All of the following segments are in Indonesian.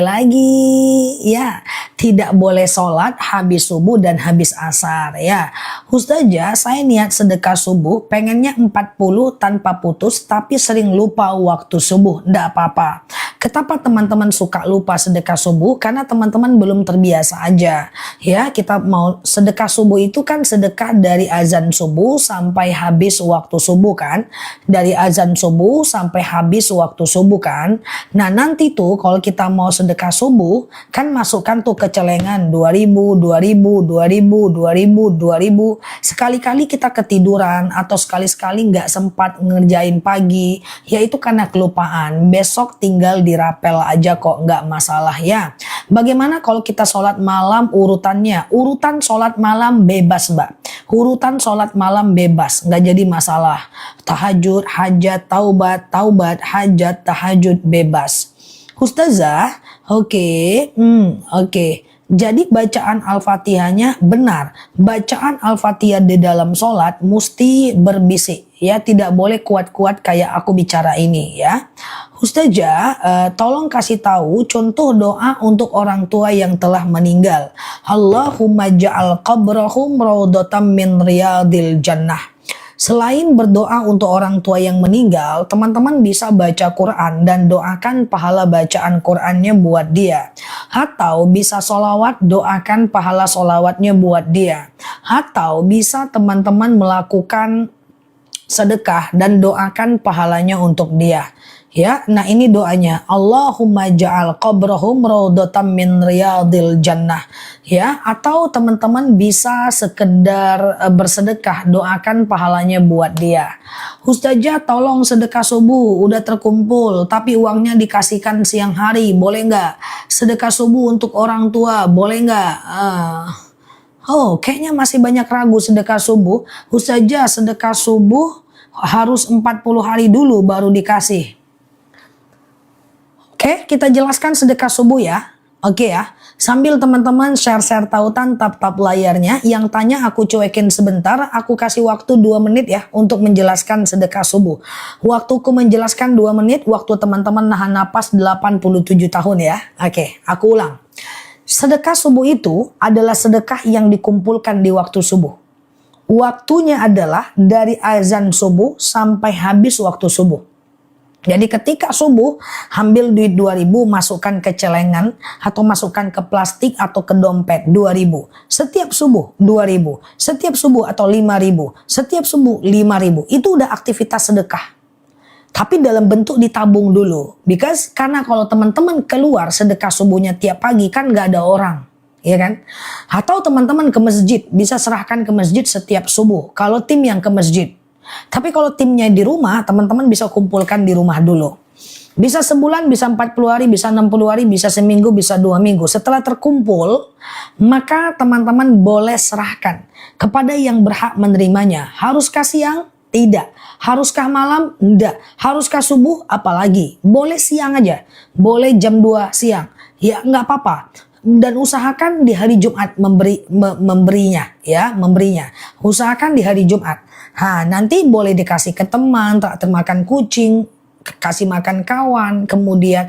lagi ya, tidak boleh sholat habis subuh dan habis asar ya. Ustazah, saya niat sedekah subuh pengennya 40 tanpa putus tapi sering lupa waktu subuh. Nggak apa-apa. Kenapa teman-teman suka lupa sedekah subuh? Karena teman-teman belum terbiasa aja ya. Kita mau sedekah subuh itu kan sedekah dari azan subuh sampai habis waktu subuh kan, dari azan subuh sampai habis waktu subuh kan. Nah nanti tuh kalau kita mau sedekah subuh kan masukkan tuh ke celengan 2000, 2000, 2000, 2000, 2000. Sekali-kali kita ketiduran atau sekali-sekali nggak sempat ngerjain pagi, ya itu karena kelupaan. Besok tinggal dirapel aja kok, nggak masalah ya. Bagaimana kalau kita sholat malam urutannya? Urutan sholat malam bebas mbak. Urutan sholat malam bebas, nggak jadi masalah. Tahajud, hajat, taubat, taubat, hajat, tahajud bebas. Ustazah, oke. Jadi bacaan Al-Fatihahnya benar. Bacaan Al-Fatihah di dalam sholat mesti berbisik. Ya, tidak boleh kuat-kuat kayak aku bicara ini ya. Ustazah, tolong kasih tahu contoh doa untuk orang tua yang telah meninggal. Allahumma ja'al qabrahum rawdatan min riyadil jannah. Selain berdoa untuk orang tua yang meninggal, teman-teman bisa baca Quran dan doakan pahala bacaan Qurannya buat dia. Atau bisa sholawat, doakan pahala sholawatnya buat dia. Atau bisa teman-teman melakukan sedekah dan doakan pahalanya untuk dia. Ya, nah ini doanya. Allahumma ja'al qabrahum rawdatan min riyadil jannah. Ya, atau teman-teman bisa sekedar bersedekah, doakan pahalanya buat dia. Ustazah, tolong sedekah subuh udah terkumpul tapi uangnya dikasihkan siang hari, boleh nggak? Sedekah subuh untuk orang tua, boleh nggak? Oh, kayaknya masih banyak ragu sedekah subuh. Ustazah, sedekah subuh harus 40 hari dulu baru dikasih. Oke, kita jelaskan sedekah subuh ya. Oke ya, sambil teman-teman share-share tautan tap-tap layarnya. Yang tanya aku cuekin sebentar, aku kasih waktu 2 menit ya untuk menjelaskan sedekah subuh. Waktuku menjelaskan 2 menit, waktu teman-teman nahan napas 87 tahun ya. Oke, aku ulang. Sedekah subuh itu adalah sedekah yang dikumpulkan di waktu subuh. Waktunya adalah dari azan subuh sampai habis waktu subuh. Jadi ketika subuh, ambil duit 2000, masukkan ke celengan atau masukkan ke plastik atau ke dompet 2000. Setiap subuh 2000, setiap subuh atau 5000, setiap subuh 5000. Itu udah aktivitas sedekah. Tapi dalam bentuk ditabung dulu. Karena kalau teman-teman keluar sedekah subuhnya tiap pagi kan gak ada orang. Ya kan? Atau teman-teman ke masjid, bisa serahkan ke masjid setiap subuh. Kalau tim yang ke masjid. Tapi kalau timnya di rumah, teman-teman bisa kumpulkan di rumah dulu. Bisa sebulan, bisa 40 hari, bisa 60 hari, bisa seminggu, bisa 2 minggu. Setelah terkumpul, maka teman-teman boleh serahkan kepada yang berhak menerimanya. Haruskah siang? Tidak. Haruskah malam? Tidak. Haruskah subuh? Apalagi. Boleh siang aja. Boleh jam 2 siang. Ya nggak apa-apa. Dan usahakan di hari Jumat memberinya. Usahakan di hari Jumat. Nanti boleh dikasih ke teman, traktir makan kucing, kasih makan kawan, kemudian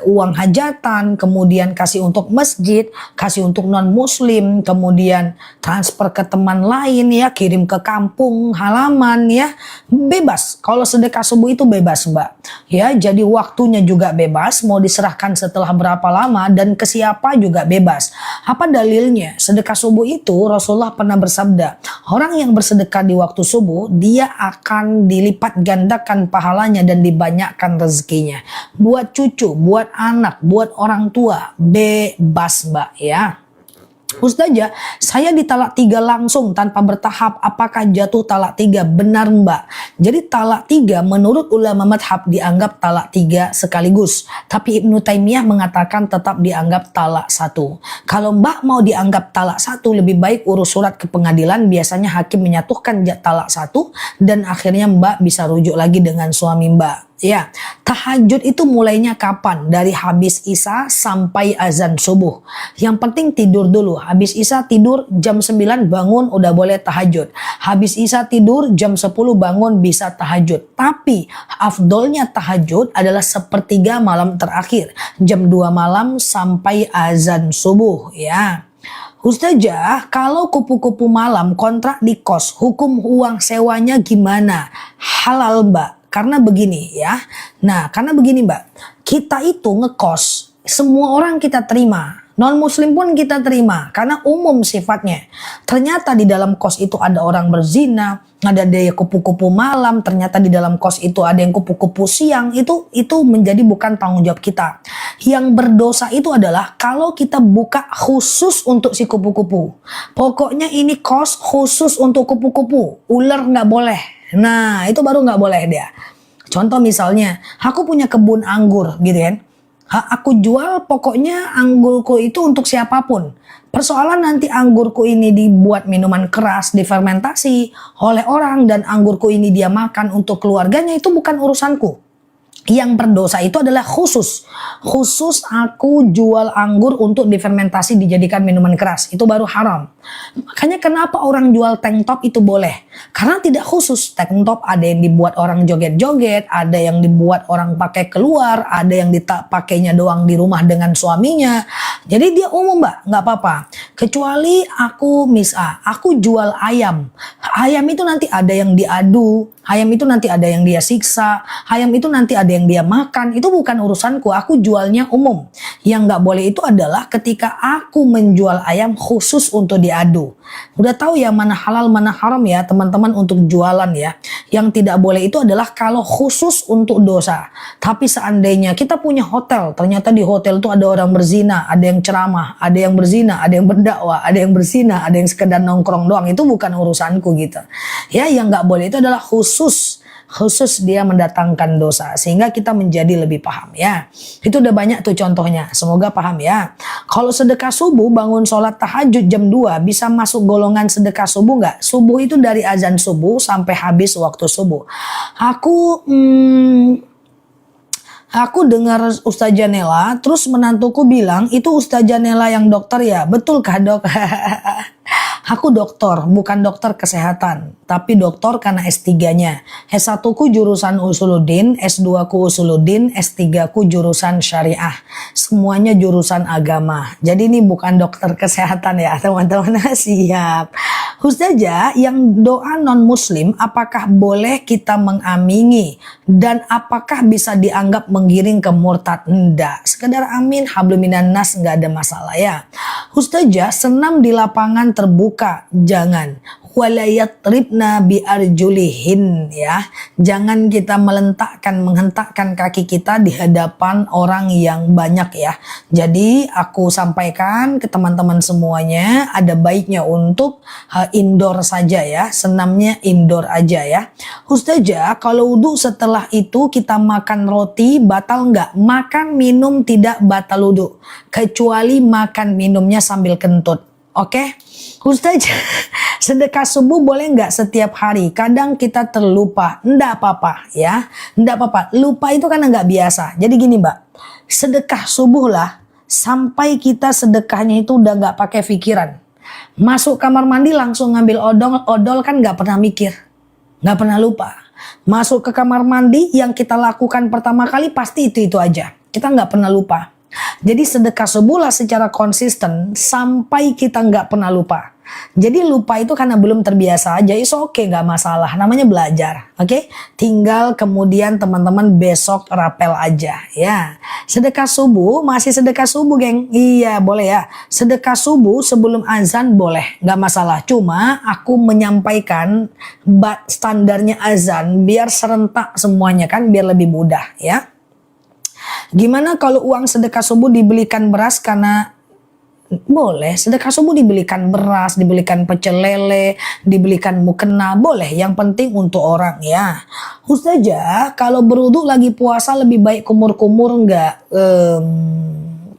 uang hajatan, kemudian kasih untuk masjid, kasih untuk non muslim, kemudian transfer ke teman lain ya, kirim ke kampung halaman ya, bebas. Kalau sedekah subuh itu bebas mbak ya, jadi waktunya juga bebas, mau diserahkan setelah berapa lama dan ke siapa juga bebas. Apa dalilnya? Sedekah subuh itu Rasulullah pernah bersabda, orang yang bersedekah di waktu subuh dia akan dilipat gandakan pahalanya dan banyakkan rezekinya. Buat cucu, buat anak, buat orang tua, bebas mbak ya. Ustazah, saya ditalak 3 langsung tanpa bertahap, apakah jatuh talak 3? Benar mbak. Jadi talak 3 menurut ulama madhab dianggap talak 3 sekaligus. Tapi Ibnu Taimiyah mengatakan tetap dianggap talak 1. Kalau mbak mau dianggap talak 1, lebih baik urus surat ke pengadilan. Biasanya hakim menyatukan talak 1 dan akhirnya mbak bisa rujuk lagi dengan suami mbak. Ya, tahajud itu mulainya kapan? Dari habis Isya sampai azan subuh. Yang penting tidur dulu. Habis Isya tidur jam 9 bangun udah boleh tahajud. Habis Isya tidur jam 10 bangun bisa tahajud. Tapi afdolnya tahajud adalah sepertiga malam terakhir. Jam 2 malam sampai azan subuh ya. Ustazah, kalau kupu-kupu malam kontrak di kos, hukum uang sewanya gimana? Halal Mbak. Karena begini ya. Nah, karena begini Mbak. Kita itu ngekos, semua orang kita terima. Non muslim pun kita terima karena umum sifatnya. Ternyata di dalam kos itu ada orang berzina, ada daya kupu-kupu malam, ternyata di dalam kos itu ada yang kupu-kupu siang, itu menjadi bukan tanggung jawab kita. Yang berdosa itu adalah kalau kita buka khusus untuk si kupu-kupu. Pokoknya ini kos khusus untuk kupu-kupu, ular nggak boleh. Nah, itu baru nggak boleh dia. Contoh misalnya, aku punya kebun anggur gitu kan. Aku jual pokoknya anggurku itu untuk siapapun. Persoalan nanti anggurku ini dibuat minuman keras, difermentasi oleh orang dan anggurku ini dia makan untuk keluarganya, itu bukan urusanku. Yang berdosa itu adalah khusus aku jual anggur untuk difermentasi dijadikan minuman keras, itu baru haram. Makanya kenapa orang jual tank top itu boleh, karena tidak khusus. Tank top ada yang dibuat orang joget-joget, ada yang dibuat orang pakai keluar, ada yang pakainya doang di rumah dengan suaminya. Jadi dia umum Mbak, nggak apa-apa. Kecuali aku jual ayam itu nanti ada yang diadu, ayam itu nanti ada yang dia siksa, ayam itu nanti ada yang dia makan, itu bukan urusanku, aku jualnya umum. Yang nggak boleh itu adalah ketika aku menjual ayam khusus untuk diadu. Udah tahu ya mana halal mana haram ya teman-teman untuk jualan ya. Yang tidak boleh itu adalah kalau khusus untuk dosa. Tapi seandainya kita punya hotel, ternyata di hotel itu ada orang berzina, ada yang ceramah, ada yang berzina, ada yang berdakwah, ada yang berzina, ada yang sekedar nongkrong doang, itu bukan urusanku gitu. Ya, yang nggak boleh itu adalah khusus dia mendatangkan dosa, sehingga kita menjadi lebih paham ya. Itu udah banyak tuh contohnya, semoga paham ya. Kalau sedekah subuh, bangun sholat tahajud jam 2 bisa masuk golongan sedekah subuh nggak? Subuh itu dari azan subuh sampai habis waktu subuh. Aku dengar Ustazah Nela, terus menantuku bilang itu Ustazah Nela yang dokter ya, betulkah dok? Aku dokter, bukan dokter kesehatan, tapi dokter karena S3-nya. S1 ku jurusan Usuluddin, S2 ku Usuluddin, S3 ku jurusan Syariah. Semuanya jurusan agama. Jadi ini bukan dokter kesehatan ya teman-teman. Siap. Ustazah, yang doa non muslim apakah boleh kita mengamini dan apakah bisa dianggap menggiring ke murtad? Enggak, sekedar amin habluminan nas, nggak ada masalah ya. Ustazah, senam di lapangan terbuka jangan. Walayatribna biarjulihin ya. Jangan kita menghentakkan kaki kita di hadapan orang yang banyak ya. Jadi aku sampaikan ke teman-teman semuanya, ada baiknya untuk indoor saja ya. Senamnya indoor aja ya. Ustazah, kalau wudhu setelah itu kita makan roti batal nggak? Makan minum tidak batal wudhu, kecuali makan minumnya sambil kentut. Oke, Ustazah, sedekah subuh boleh nggak setiap hari? Kadang kita terlupa. Nggak apa-apa ya, nggak apa-apa. Lupa itu karena nggak biasa. Jadi gini Mbak, sedekah subuh lah sampai kita sedekahnya itu udah nggak pakai pikiran. Masuk kamar mandi langsung ngambil odol kan nggak pernah mikir, nggak pernah lupa. Masuk ke kamar mandi yang kita lakukan pertama kali pasti itu aja. Kita nggak pernah lupa. Jadi sedekah subuh lah secara konsisten sampai kita nggak pernah lupa. Jadi lupa itu karena belum terbiasa aja, itu oke, nggak masalah, namanya belajar, oke? Tinggal kemudian teman-teman besok rapel aja ya. Sedekah subuh, masih sedekah subuh geng, iya boleh ya. Sedekah subuh sebelum azan boleh, nggak masalah. Cuma aku menyampaikan standarnya azan biar serentak semuanya kan, biar lebih mudah ya. Gimana kalau uang sedekah subuh dibelikan beras? Karena boleh, sedekah subuh dibelikan beras, dibelikan pecel lele, dibelikan mukena, boleh. Yang penting untuk orang ya. Ustazah, kalau berwudu lagi puasa lebih baik kumur-kumur enggak?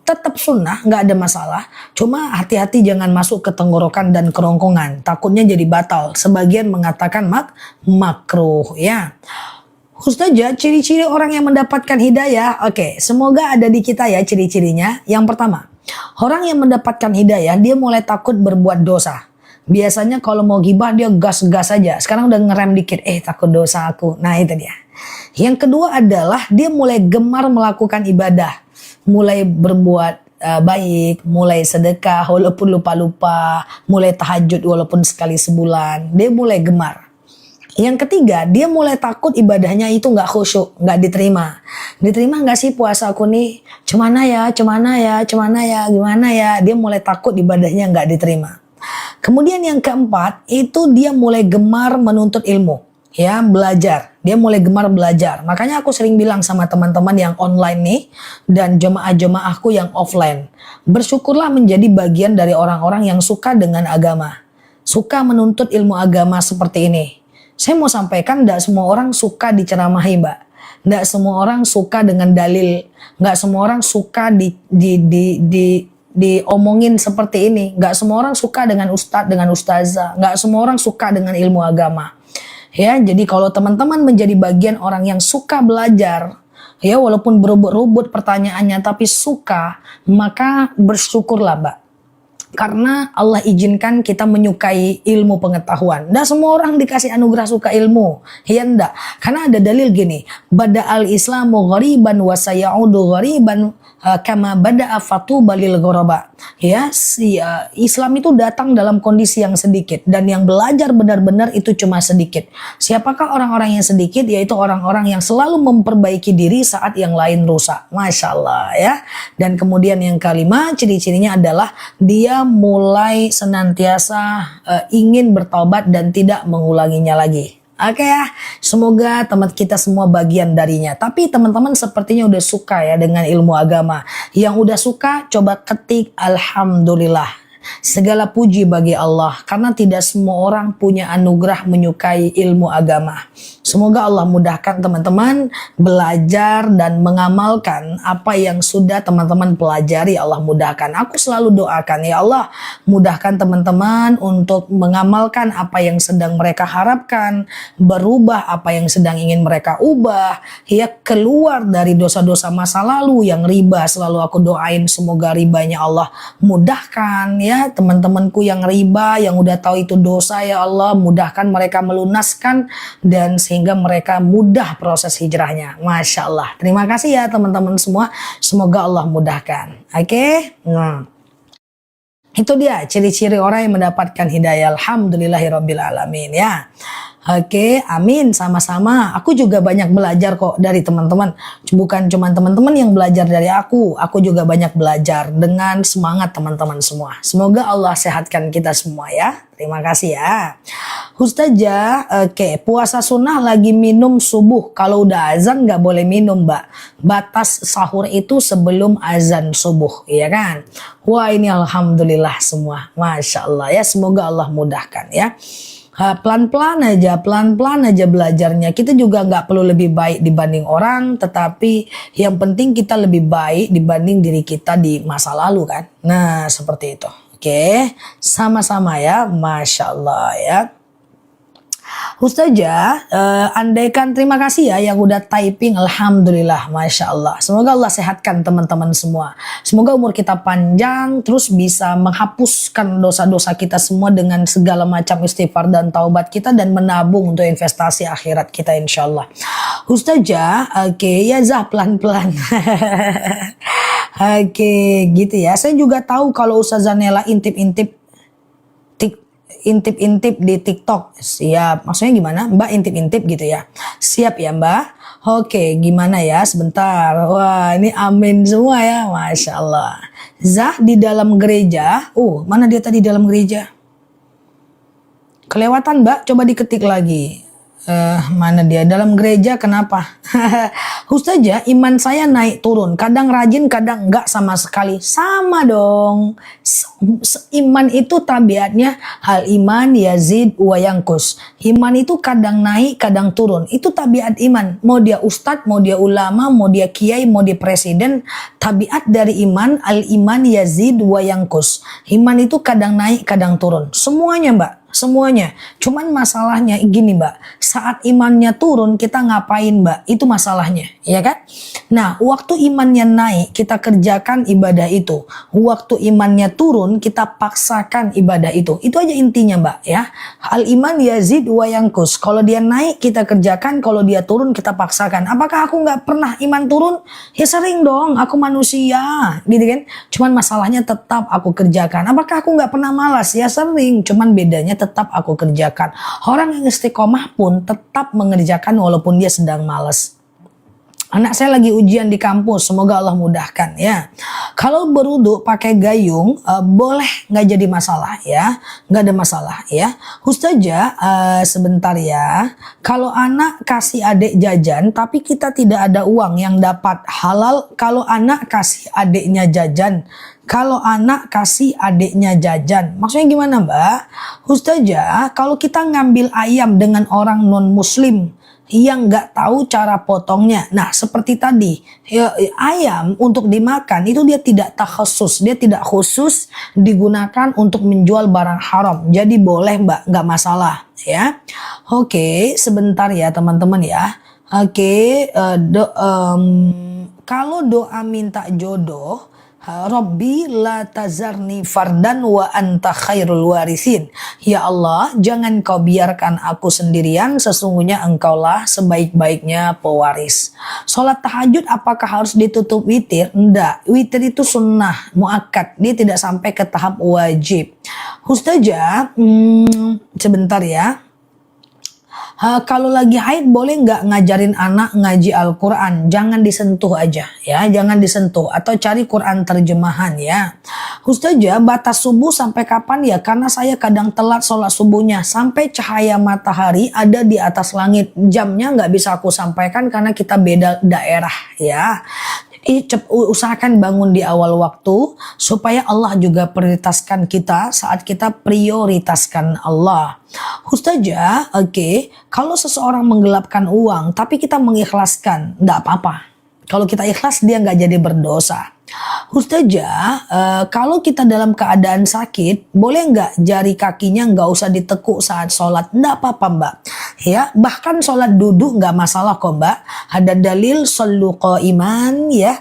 Tetap sunnah, nggak ada masalah. Cuma hati-hati jangan masuk ke tenggorokan dan kerongkongan, takutnya jadi batal. Sebagian mengatakan makruh ya. Ustazah, ciri-ciri orang yang mendapatkan hidayah. Oke, semoga ada di kita ya ciri-cirinya. Yang pertama, orang yang mendapatkan hidayah, dia mulai takut berbuat dosa. Biasanya kalau mau gibah dia gas-gas aja. Sekarang udah ngerem dikit, takut dosa aku. Nah itu dia. Yang kedua adalah dia mulai gemar melakukan ibadah. Mulai berbuat baik, mulai sedekah walaupun lupa-lupa, mulai tahajud walaupun sekali sebulan. Dia mulai gemar. Yang ketiga, dia mulai takut ibadahnya itu nggak khusyuk, nggak diterima. Diterima nggak sih puasa aku nih? Gimana ya? Gimana ya? Dia mulai takut ibadahnya nggak diterima. Kemudian yang keempat, itu dia mulai gemar menuntut ilmu. Ya, belajar. Dia mulai gemar belajar. Makanya aku sering bilang sama teman-teman yang online nih, dan jemaah-jemaahku yang offline. Bersyukurlah menjadi bagian dari orang-orang yang suka dengan agama. Suka menuntut ilmu agama seperti ini. Saya mau sampaikan, tidak semua orang suka diceramahi, Mbak. Tidak semua orang suka dengan dalil. Nggak semua orang suka diomongin seperti ini. Nggak semua orang suka dengan ustadz, dengan ustazah. Nggak semua orang suka dengan ilmu agama. Ya, jadi kalau teman-teman menjadi bagian orang yang suka belajar, ya walaupun berubut-ubut pertanyaannya, tapi suka, maka bersyukurlah, Mbak. Karena Allah izinkan kita menyukai ilmu pengetahuan. Nggak semua orang dikasih anugerah suka ilmu. Ya enggak. Karena ada dalil gini. Bada'al islamu ghariban wa sayaudu ghariban kama bada'a fatuba lil ghuraba. Ya, Islam itu datang dalam kondisi yang sedikit. Dan yang belajar benar-benar itu cuma sedikit. Siapakah orang-orang yang sedikit? Yaitu orang-orang yang selalu memperbaiki diri saat yang lain rusak. Masya Allah ya. Dan kemudian yang kelima, ciri-cirinya adalah dia mulai senantiasa ingin bertobat dan tidak mengulanginya lagi. Oke ya, semoga teman kita semua bagian darinya. Tapi teman-teman sepertinya udah suka ya dengan ilmu agama. Yang udah suka coba ketik Alhamdulillah. Segala puji bagi Allah karena tidak semua orang punya anugerah menyukai ilmu agama. Semoga Allah mudahkan teman-teman belajar dan mengamalkan apa yang sudah teman-teman pelajari. Allah mudahkan. Aku selalu doakan, ya Allah mudahkan teman-teman untuk mengamalkan apa yang sedang mereka harapkan, berubah apa yang sedang ingin mereka ubah, ya keluar dari dosa-dosa masa lalu yang riba. Selalu aku doain semoga ribanya Allah mudahkan ya. Teman-temanku yang riba, yang udah tahu itu dosa, ya Allah mudahkan mereka melunaskan dan sehingga mereka mudah proses hijrahnya. Masya Allah. Terima kasih ya teman-teman semua. Semoga Allah mudahkan. Oke? Nah, itu dia ciri-ciri orang yang mendapatkan hidayah. Alhamdulillahirabbil alamin ya. Oke, amin, sama-sama. Aku juga banyak belajar kok dari teman-teman. Bukan cuma teman-teman yang belajar dari aku juga banyak belajar dengan semangat teman-teman semua. Semoga Allah sehatkan kita semua ya. Terima kasih ya. Ustazah, oke, puasa sunnah lagi minum subuh. Kalau udah azan nggak boleh minum, Mbak. Batas sahur itu sebelum azan subuh, ya kan? Wah, ini alhamdulillah semua. Masya Allah ya, semoga Allah mudahkan ya. Pelan-pelan aja belajarnya. Kita juga nggak perlu lebih baik dibanding orang, tetapi yang penting kita lebih baik dibanding diri kita di masa lalu kan. Nah seperti itu. Oke, sama-sama ya, Masya Allah ya. Ustazah, andaikan terima kasih ya yang udah typing. Alhamdulillah, Masya Allah. Semoga Allah sehatkan teman-teman semua. Semoga umur kita panjang, terus bisa menghapuskan dosa-dosa kita semua dengan segala macam istighfar dan taubat kita, dan menabung untuk investasi akhirat kita insya Allah. Ustazah, oke, ya Zah pelan-pelan. Oke, gitu ya. Saya juga tahu kalau Ustazah Nela intip-intip di TikTok. Siap. Maksudnya gimana? Mbak intip-intip gitu ya. Siap ya Mbak. Oke, gimana ya? Sebentar. Wah, ini amin semua ya. Masya Allah. Zah di dalam gereja. Mana dia tadi dalam gereja? Kelewatan Mbak. Coba diketik lagi. Mana dia dalam gereja, kenapa? Ustazah, iman saya naik turun, kadang rajin kadang enggak sama sekali. Sama dong. Iman itu tabiatnya hal iman yazid wa yanqus. Iman itu kadang naik kadang turun. Itu tabiat iman. Mau dia ustadz, mau dia ulama, mau dia kiai, mau dia presiden, tabiat dari iman al iman yazid wa yanqus. Iman itu kadang naik kadang turun. Semuanya Mbak. semuanya. Cuman masalahnya gini Mbak, saat imannya turun kita ngapain Mbak? Itu masalahnya, ya kan? Nah, waktu imannya naik kita kerjakan ibadah itu. Waktu imannya turun kita paksakan ibadah itu. Itu aja intinya Mbak ya. Al iman yazid wa yankus. Kalau dia naik kita kerjakan, kalau dia turun kita paksakan. Apakah aku nggak pernah iman turun? Ya sering dong, aku manusia, gitu kan? Cuman masalahnya tetap aku kerjakan. Apakah aku nggak pernah malas? Ya sering, cuman bedanya tetap aku kerjakan. Orang yang istiqomah pun tetap mengerjakan walaupun dia sedang malas. Anak saya lagi ujian di kampus, semoga Allah mudahkan ya. Kalau berwudu pakai gayung boleh, nggak jadi masalah ya, nggak ada masalah ya. Ustazah sebentar ya, kalau anak kasih adik jajan tapi kita tidak ada uang yang dapat halal, kalau anak kasih adiknya jajan. Kalau anak kasih adiknya jajan, maksudnya gimana Mbak? Ustazah, kalau kita ngambil ayam dengan orang non muslim yang nggak tahu cara potongnya. Nah, seperti tadi, ya, ayam untuk dimakan itu dia tidak takhusus, dia tidak khusus digunakan untuk menjual barang haram. Jadi boleh Mbak, nggak masalah ya. Oke, sebentar ya teman-teman ya. Oke, kalau doa minta jodoh, Rabbi la tazarni fardan wa anta khairul warisin. Ya Allah, jangan kau biarkan aku sendirian, sesungguhnya engkaulah sebaik-baiknya pewaris. Sholat tahajud apakah harus ditutup witir? Enggak, witir itu sunnah, muakkad, dia tidak sampai ke tahap wajib. Ustazah, sebentar ya. Kalau lagi haid boleh nggak ngajarin anak ngaji Al-Quran? Jangan disentuh aja ya, jangan disentuh, atau cari Quran terjemahan ya. Ustazah, batas subuh sampai kapan ya? Karena saya kadang telat sholat subuhnya sampai cahaya matahari ada di atas langit. Jamnya nggak bisa aku sampaikan karena kita beda daerah ya. Usahakan bangun di awal waktu supaya Allah juga prioritaskan kita saat kita prioritaskan Allah. Ustazah, oke, kalau seseorang menggelapkan uang tapi kita mengikhlaskan, enggak apa-apa. Kalau kita ikhlas dia nggak jadi berdosa. Ustazah, kalau kita dalam keadaan sakit, boleh nggak jari kakinya nggak usah ditekuk saat sholat? Nggak apa-apa Mbak. Ya, bahkan sholat duduk nggak masalah kok Mbak. Ada dalil shollu qaiman ya.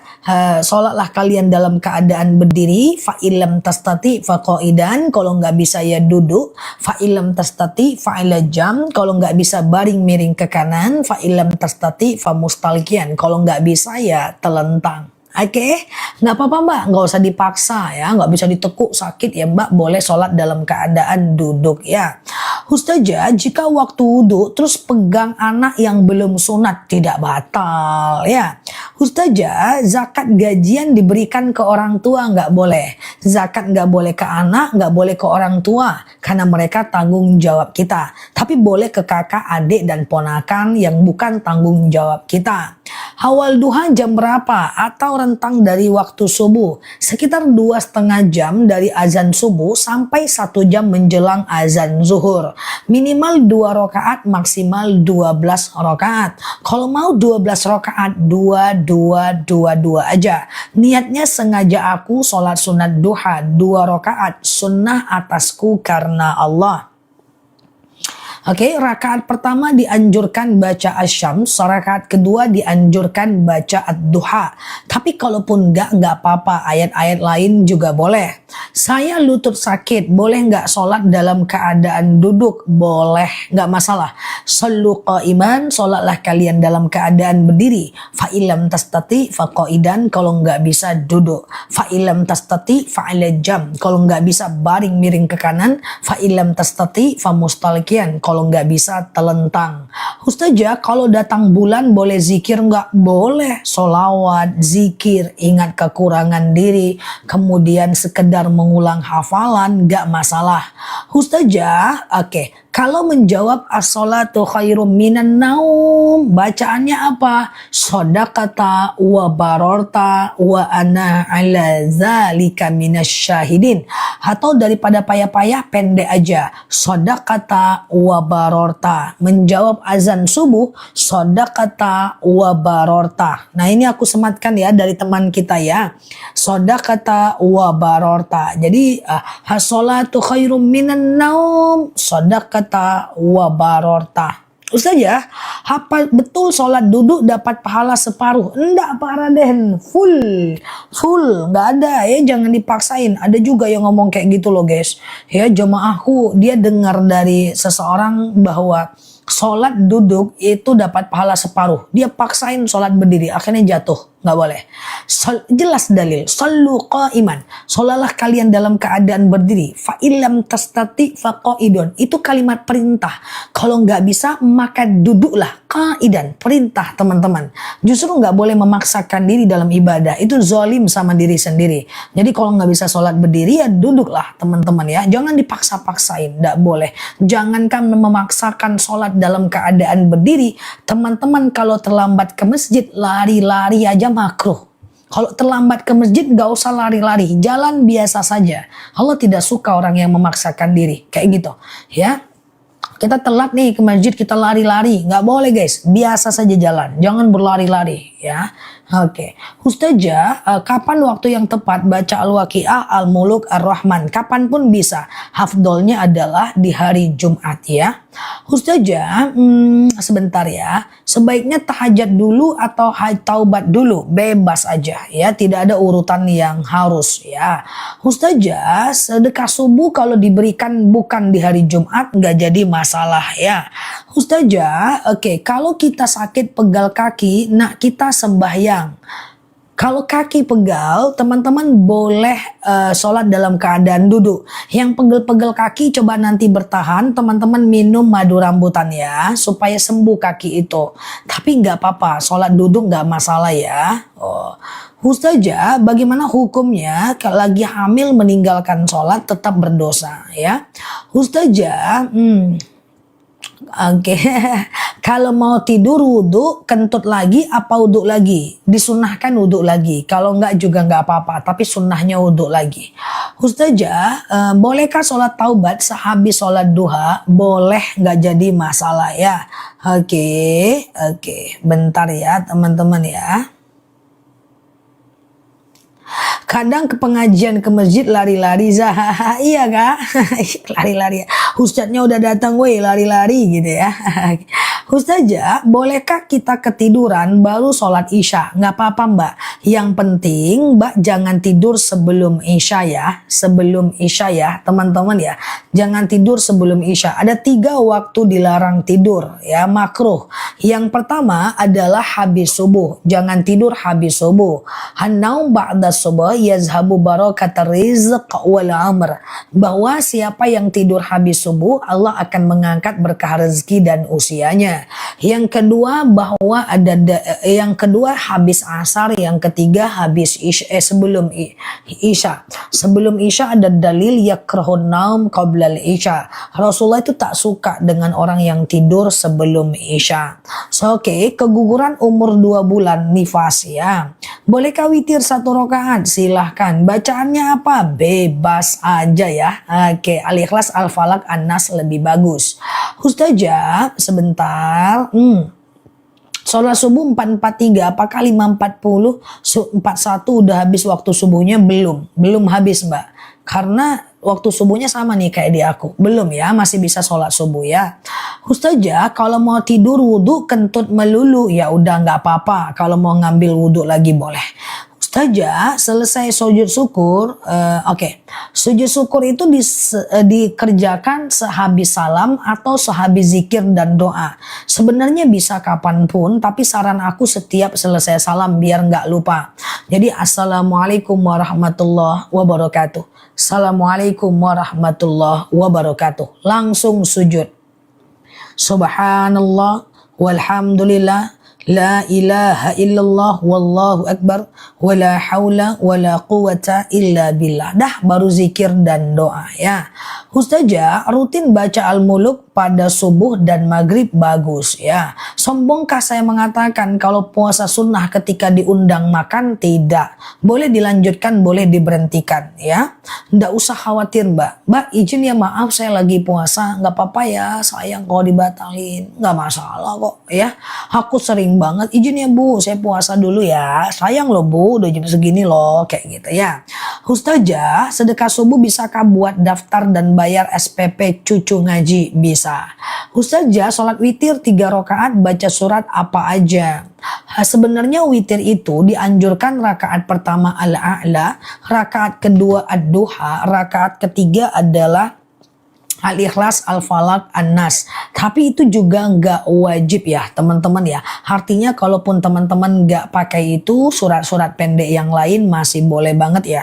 Sholatlah kalian dalam keadaan berdiri. Fa illam tastati fa qaidan. Kalau nggak bisa ya duduk. Fa illam tastati fa ila jam. Kalau nggak bisa baring miring ke kanan. Fa illam tastati fa mustalqiyan. Kalau nggak bisa ya telentang. Oke, nggak apa-apa Mbak, nggak usah dipaksa ya, nggak bisa ditekuk sakit ya Mbak, boleh sholat dalam keadaan duduk ya. Ustazah, jika waktu wudhu terus pegang anak yang belum sunat tidak batal ya. Ustazah, zakat gajian diberikan ke orang tua nggak boleh. Zakat nggak boleh ke anak, nggak boleh ke orang tua karena mereka tanggung jawab kita. Tapi boleh ke kakak, adik dan ponakan yang bukan tanggung jawab kita. Awal duha jam berapa? Atau rentang dari waktu subuh? Sekitar 2,5 jam dari azan subuh sampai 1 jam menjelang azan zuhur. Minimal 2 rakaat, maksimal 12 rakaat. Kalau mau 12 rakaat, 2 aja. Niatnya sengaja aku sholat sunat duha 2 rakaat, sunnah atasku karena Allah. Oke, rakaat pertama dianjurkan baca asyams, rakaat kedua dianjurkan baca ad-duha. Tapi kalaupun nggak apa-apa, ayat-ayat lain juga boleh. Saya lutut sakit, boleh nggak sholat dalam keadaan duduk? Boleh, nggak masalah. Shollu qaiman, sholatlah kalian dalam keadaan berdiri. Fa illam tastati fa qaidan, kalau nggak bisa duduk. Fa illam tastati fa ala jam, kalau nggak bisa baring miring ke kanan. Fa illam tastati fa mustalqiyan, kalau nggak bisa telentang. Ustazah, kalau datang bulan boleh zikir nggak? Boleh, solawat, zikir, ingat kekurangan diri, kemudian sekedar mengulang hafalan, nggak masalah. Ustazah, oke. Kalau menjawab as-salatu khairum minan naum, bacaannya apa? Shadaqata wa barorta wa ana ala zalika minasyahidin. Atau daripada payah-payah pendek aja. Shadaqata wa barorta. Menjawab azan subuh, shadaqata wa barorta. Nah, ini aku sematkan ya dari teman kita ya. Shadaqata wa barorta. Jadi as-salatu khairum minan naum, shadaqata wa barorta. Ustaz ya, apa betul sholat duduk dapat pahala separuh? Enggak Pak Raden, full, nggak ada ya, jangan dipaksain. Ada juga yang ngomong kayak gitu loh guys. Ya jemaahku, dia dengar dari seseorang bahwa sholat duduk itu dapat pahala separuh. Dia paksain sholat berdiri, akhirnya jatuh. Nggak boleh. Jelas dalil. Sallu qa'iman. Sholalah kalian dalam keadaan berdiri. Fa illam tastati fa qa'idun. Itu kalimat perintah. Kalau nggak bisa maka duduklah. Qa'idan. Perintah teman-teman. Justru nggak boleh memaksakan diri dalam ibadah. Itu zalim sama diri sendiri. Jadi kalau nggak bisa sholat berdiri ya duduklah teman-teman ya. Jangan dipaksa-paksain. Nggak boleh. Jangankan memaksakan sholat dalam keadaan berdiri. Teman-teman kalau terlambat ke masjid lari-lari aja makruh. Kalau terlambat ke masjid gak usah lari-lari, jalan biasa saja. Allah tidak suka orang yang memaksakan diri kayak gitu ya. Kita telat nih ke masjid, kita lari-lari, nggak boleh guys, biasa saja jalan, jangan berlari-lari ya. Oke, Ustazah, kapan waktu yang tepat baca Al-Waqiah, Al-Muluk, Ar-Rahman? Kapanpun bisa. Hafdolnya adalah di hari Jumat ya. Ustazah, sebentar ya. Sebaiknya tahajud dulu atau taubat dulu? Bebas aja ya, tidak ada urutan yang harus ya. Ustazah, sedekah subuh kalau diberikan bukan di hari Jumat nggak jadi masalah ya. Ustazah, oke, kalau kita sakit pegal kaki, nah kita sembahyang. Kalau kaki pegal, teman-teman boleh sholat dalam keadaan duduk. Yang pegel-pegel kaki coba nanti bertahan, teman-teman minum madu rambutan ya, supaya sembuh kaki itu. Tapi nggak apa-apa, sholat duduk nggak masalah ya. Ustazah, bagaimana hukumnya kalau lagi hamil meninggalkan sholat tetap berdosa ya? Ustazah, Oke, kalau mau tidur wudhu, kentut lagi apa wudhu lagi? Disunahkan wudhu lagi. Kalau enggak juga enggak apa-apa, tapi sunnahnya wudhu lagi. Ustazah, bolehkah sholat taubat sehabis sholat duha? Boleh, enggak jadi masalah ya. Oke, bentar ya teman-teman ya. Kadang ke pengajian ke masjid lari-lari iya kak. Lari-lari, ustadznya udah datang weh lari-lari gitu ya. Ustazah, bolehkah kita ketiduran baru sholat isya? Nggak apa-apa mbak, yang penting mbak jangan tidur sebelum isya ya. Sebelum isya ya teman-teman ya, jangan tidur sebelum isya. Ada 3 waktu dilarang tidur ya, makruh. Yang pertama adalah habis subuh, jangan tidur habis subuh. Hannaum ba'da subuh yazhabu barakatar rizq wal amr. Bahwa siapa yang tidur habis subuh, Allah akan mengangkat berkah rezeki dan usianya. Yang kedua bahwa yang kedua habis asar, yang ketiga habis isya, sebelum isya. Sebelum isya ada dalil yakrahun naum qablal isya. Rasulullah itu tak suka dengan orang yang tidur sebelum isya. Oke, keguguran umur 2 bulan nifas ya. Bolehkah witir 1 rakaat? Silahkan. Bacaannya apa? Bebas aja ya. Oke, Al-Ikhlas, Al-Falak, An-Nas lebih bagus. Ustazah, sebentar. Sholat subuh 4.43, apakah 5.40? 41 udah habis waktu subuhnya? Belum habis mbak. Karena waktu subuhnya sama nih kayak di aku. Belum ya, masih bisa sholat subuh ya. Ustazah, kalau mau tidur wudhu kentut melulu, ya udah nggak apa-apa. Kalau mau ngambil wudhu lagi boleh. Ustazah, selesai sujud syukur, sujud syukur itu dikerjakan sehabis salam atau sehabis zikir dan doa. Sebenarnya bisa kapanpun, tapi saran aku setiap selesai salam biar nggak lupa. Jadi assalamualaikum warahmatullahi wabarakatuh. Assalamualaikum warahmatullahi wabarakatuh. Langsung sujud. Subhanallah walhamdulillah La ilaha illallah wallahu akbar wala haula wala quwata illa billah. Dah baru zikir dan doa ya. Ustazah rutin baca Al-Muluk pada subuh dan maghrib bagus ya. Sombongkah saya mengatakan kalau puasa sunnah ketika diundang makan? Tidak. Boleh dilanjutkan, boleh diberhentikan ya. Nggak usah khawatir mbak. Mbak izin ya, maaf saya lagi puasa. Nggak apa-apa ya, sayang kalau dibatalin. Nggak masalah kok ya. Aku sering banget izin ya bu, saya puasa dulu ya. Sayang loh bu, udah jam segini loh kayak gitu ya. Ustazah, sedekah subuh bisakah buat daftar dan bayar SPP cucu ngaji? Bisa. Ustazah, sholat witir 3 rakaat baca surat apa aja? Sebenarnya witir itu dianjurkan rakaat pertama Al-A'la, rakaat kedua Ad-Duha, rakaat ketiga adalah Al-Ikhlas, Al-Falaq, An-Nas. Tapi itu juga nggak wajib ya teman-teman ya. Artinya kalaupun teman-teman nggak pakai itu, surat-surat pendek yang lain masih boleh banget ya.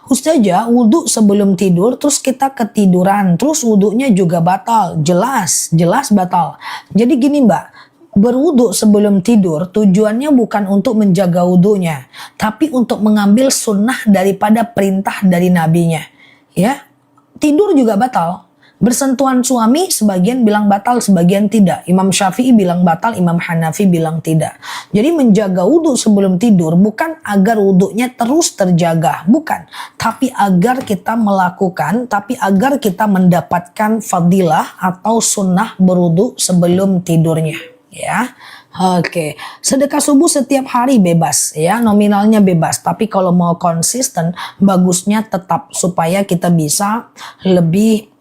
Ustazah, wudhu sebelum tidur terus kita ketiduran, terus wudhunya juga batal. Jelas batal. Jadi gini mbak, berwudu sebelum tidur tujuannya bukan untuk menjaga wudhunya, tapi untuk mengambil sunnah daripada perintah dari nabinya. Ya, tidur juga batal. Bersentuhan suami sebagian bilang batal, sebagian tidak. Imam Syafi'i bilang batal, Imam Hanafi bilang tidak. Jadi menjaga wudhu sebelum tidur bukan agar wudhunya terus terjaga, bukan. Tapi agar kita melakukan, tapi agar kita mendapatkan fadilah atau sunnah berwudhu sebelum tidurnya. Ya, oke. Sedekah subuh setiap hari bebas, ya, nominalnya bebas. Tapi kalau mau konsisten, bagusnya tetap supaya kita bisa lebih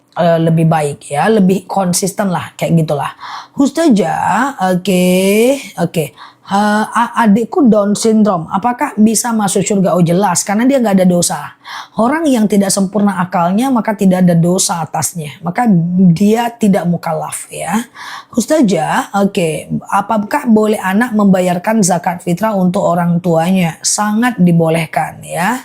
baik ya, lebih konsisten lah kayak gitulah. Ustazah, oke. Adikku Down syndrome, apakah bisa masuk surga? Oh jelas, karena dia nggak ada dosa. Orang yang tidak sempurna akalnya maka tidak ada dosa atasnya, maka dia tidak mukallaf ya. Ustazah, apakah boleh anak membayarkan zakat fitrah untuk orang tuanya? Sangat dibolehkan ya.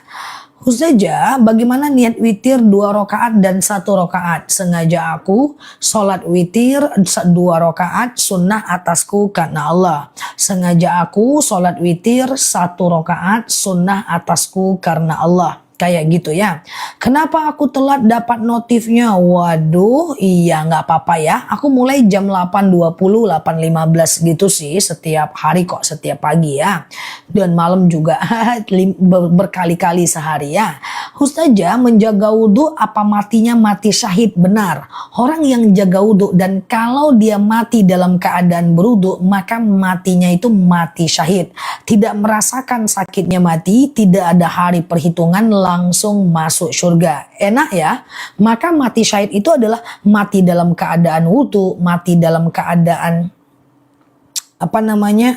Ustazah, bagaimana niat witir 2 rakaat dan 1 rakaat? Sengaja aku sholat witir 2 rakaat sunnah atasku karena Allah. Sengaja aku sholat witir 1 rakaat sunnah atasku karena Allah. Kayak gitu ya. Kenapa aku telat dapat notifnya? Waduh, iya nggak apa-apa ya. Aku mulai jam 8.20, 8.15 gitu sih setiap hari kok, setiap pagi ya. Dan malam juga berkali-kali sehari ya. Ustazah, menjaga wudhu apa matinya mati syahid? Benar. Orang yang jaga wudhu dan kalau dia mati dalam keadaan berwudhu maka matinya itu mati syahid. Tidak merasakan sakitnya mati, tidak ada hari perhitungan, langsung masuk surga. Enak ya? Maka mati syahid itu adalah mati dalam keadaan wudhu, mati dalam keadaan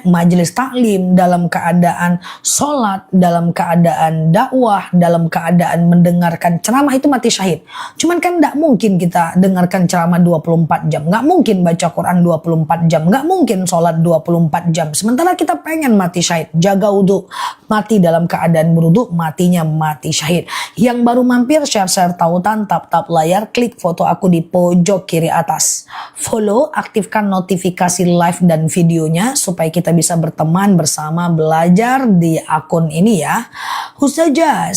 majelis taklim, dalam keadaan sholat, dalam keadaan dakwah, dalam keadaan mendengarkan ceramah, itu mati syahid. Cuman kan gak mungkin kita dengarkan ceramah 24 jam, gak mungkin baca Quran 24 jam, gak mungkin sholat 24 jam. Sementara kita pengen mati syahid, jaga wudhu, mati dalam keadaan berwudhu, matinya mati syahid. Yang baru mampir, share tautan, tap layar, klik foto aku di pojok kiri atas. Follow, aktifkan notifikasi live dan videonya supaya kita bisa berteman bersama belajar di akun ini ya. Ustazah,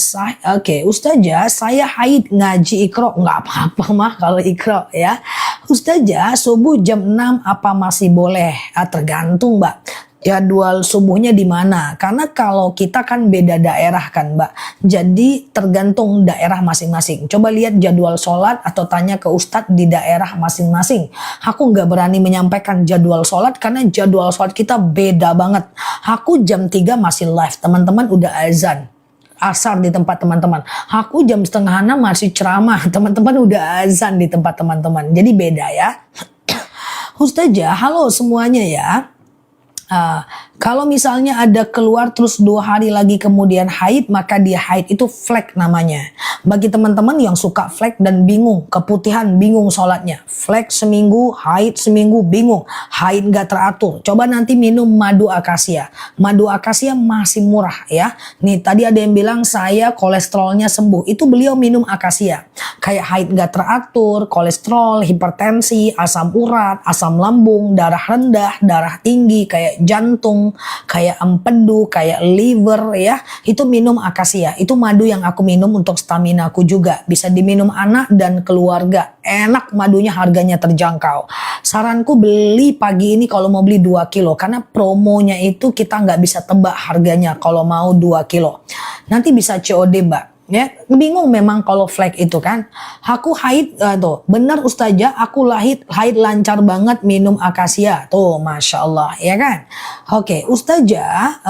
Ustazah, saya haid ngaji Iqra. Nggak apa-apa mah kalau Iqra ya. Ustazah, subuh jam 6 apa masih boleh? Tergantung mbak. Jadwal subuhnya di mana? Karena kalau kita kan beda daerah kan mbak. Jadi tergantung daerah masing-masing. Coba lihat jadwal sholat atau tanya ke ustadz di daerah masing-masing. Aku nggak berani menyampaikan jadwal sholat karena jadwal sholat kita beda banget. Aku jam 3 masih live. Teman-teman udah azan. Asar di tempat teman-teman. Aku jam 5:30 masih ceramah. Teman-teman udah azan di tempat teman-teman. Jadi beda ya. Ustazah, halo semuanya ya. Kalau misalnya ada keluar terus 2 hari lagi kemudian haid, maka dia haid itu flek namanya. Bagi teman-teman yang suka flek dan bingung, keputihan, bingung sholatnya. Flek seminggu, haid seminggu, bingung. Haid gak teratur. Coba nanti minum madu akasia. Madu akasia masih murah ya. Nih tadi ada yang bilang saya kolesterolnya sembuh. Itu beliau minum akasia. Kayak haid gak teratur, kolesterol, hipertensi, asam urat, asam lambung, darah rendah, darah tinggi, kayak jantung, jantung, kayak empedu, kayak liver ya. Itu minum akasia. Itu madu yang aku minum untuk stamina aku juga. Bisa diminum anak dan keluarga. Enak madunya, harganya terjangkau. Saranku beli pagi ini kalau mau beli 2 kilo. Karena promonya itu kita nggak bisa tebak harganya kalau mau 2 kilo. Nanti bisa COD Mbak. Ya, bingung memang kalau flag itu kan. Aku haid tuh, benar Ustazah, aku haid lancar banget minum akasia. Tuh, Masya Allah, ya kan? Oke, Ustazah,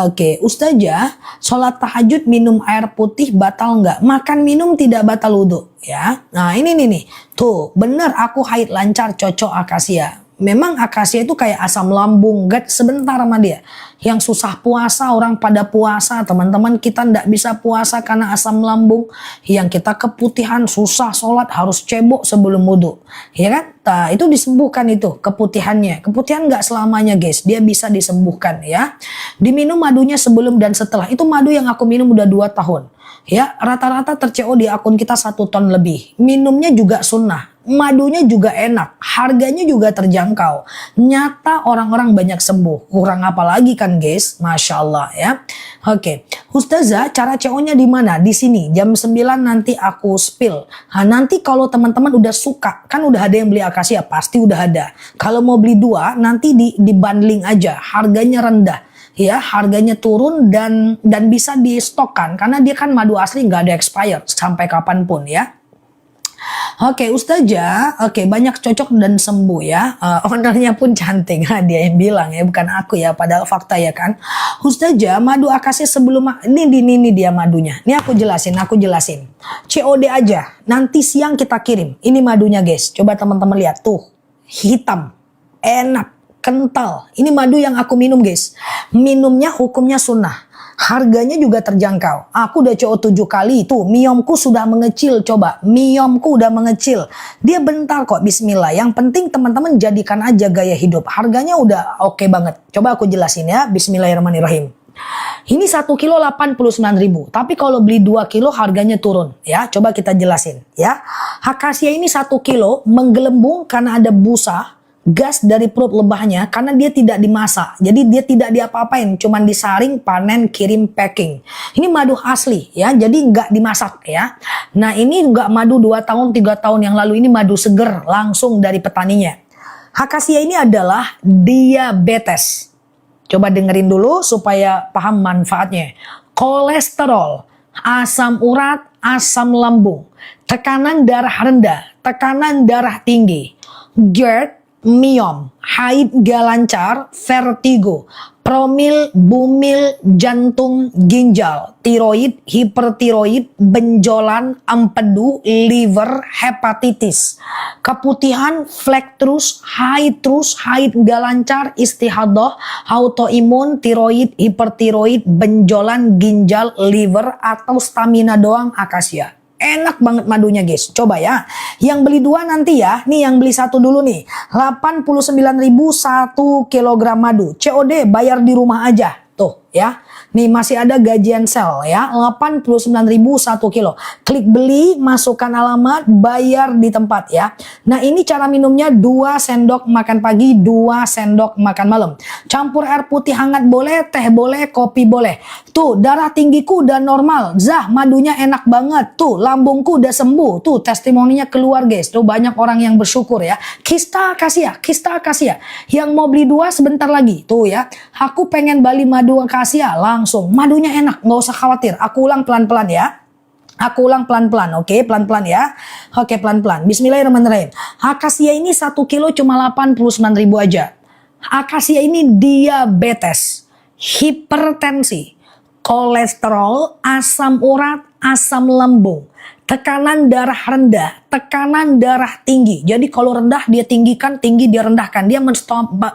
sholat tahajud minum air putih batal nggak? Makan minum tidak batal wudhu, ya. Nah, ini nih. Tuh, benar aku haid lancar cocok akasia. Memang akasia itu kayak asam lambung, gak sebentar sama dia. Yang susah puasa, orang pada puasa, teman-teman kita ndak bisa puasa karena asam lambung. Yang kita keputihan, susah sholat, harus cebok sebelum wudhu. Ya kan? Nah, itu disembuhkan itu, keputihannya. Keputihan nggak selamanya guys, dia bisa disembuhkan ya. Diminum madunya sebelum dan setelah. Itu madu yang aku minum udah 2 tahun. Ya, rata-rata ter-CO di akun kita 1 ton lebih. Minumnya juga sunnah. Madunya juga enak, harganya juga terjangkau. Nyata orang-orang banyak sembuh. Kurang apa lagi kan guys? Masya Allah ya. Oke, Ustazah, cara CO-nya di mana? Di sini, jam 9 nanti aku spill. Nah, nanti kalau teman-teman udah suka, kan udah ada yang beli akasia, pasti udah ada. Kalau mau beli 2, nanti di bundling aja, harganya rendah. Ya, harganya turun dan bisa di stokkan karena dia kan madu asli, nggak ada expired sampai kapanpun ya. Oke, Ustazah, banyak cocok dan sembuh ya. Ownernya pun cantik, dia yang bilang ya, bukan aku ya, padahal fakta ya kan. Ustazah, madu akasia sebelum ini dia madunya. Ini aku jelasin. COD aja. Nanti siang kita kirim. Ini madunya guys. Coba teman-teman lihat tuh, hitam, enak, kental. Ini madu yang aku minum guys. Minumnya hukumnya sunnah. Harganya juga terjangkau. Aku udah CO 7 kali itu. Miomku sudah mengecil. Coba. Miomku udah mengecil. Dia bentar kok. Bismillah. Yang penting teman-teman jadikan aja gaya hidup. Harganya udah oke banget. Coba aku jelasin ya. Bismillahirrahmanirrahim. Ini 1 kilo 89.000. Tapi kalau beli 2 kilo harganya turun. Ya, coba kita jelasin. Ya, akasia ini 1 kilo menggelembung karena ada busa. Gas dari perut lebahnya karena dia tidak dimasak. Jadi dia tidak diapa-apain, cuman disaring, panen, kirim, packing. Ini madu asli ya, jadi nggak dimasak ya. Nah, ini nggak madu 2 tahun, 3 tahun yang lalu, ini madu seger langsung dari petaninya. Akasia ini adalah diabetes. Coba dengerin dulu supaya paham manfaatnya. Kolesterol, asam urat, asam lambung, tekanan darah rendah, tekanan darah tinggi, GERD, miom, haid gak lancar, vertigo, promil, bumil, jantung, ginjal, tiroid, hipertiroid, benjolan, empedu, liver, hepatitis, keputihan, flek terus, haid gak lancar, istihadah, autoimun, tiroid, hipertiroid, benjolan, ginjal, liver, atau stamina doang, akasia. Enak banget madunya guys. Coba ya. Yang beli 2 nanti ya. Nih yang beli 1 dulu nih. 89.000 1 kilogram madu. COD bayar di rumah aja. Tuh ya. Nih masih ada gajian sel ya. 89.000 1 kilo. Klik beli, masukkan alamat, bayar di tempat ya. Nah, ini cara minumnya 2 sendok makan pagi, 2 sendok makan malam. Campur air putih hangat boleh, teh boleh, kopi boleh. Tuh, darah tinggiku udah normal. Zah, madunya enak banget. Tuh, lambungku udah sembuh. Tuh, testimoninya keluar guys. Tuh, banyak orang yang bersyukur ya. Kista akasia. Yang mau beli 2 sebentar lagi. Tuh ya. Aku pengen beli madu akasia. Langsung. Madunya enak. Nggak usah khawatir. Aku ulang pelan-pelan ya. Oke, pelan-pelan ya. Oke, pelan-pelan. Bismillahirrahmanirrahim. Akasia ini 1 kilo cuma 89.000 aja. Akasia ini diabetes, hipertensi, kolesterol, asam urat, asam lambung, tekanan darah rendah, tekanan darah tinggi. Jadi kalau rendah dia tinggikan, tinggi dia rendahkan. Dia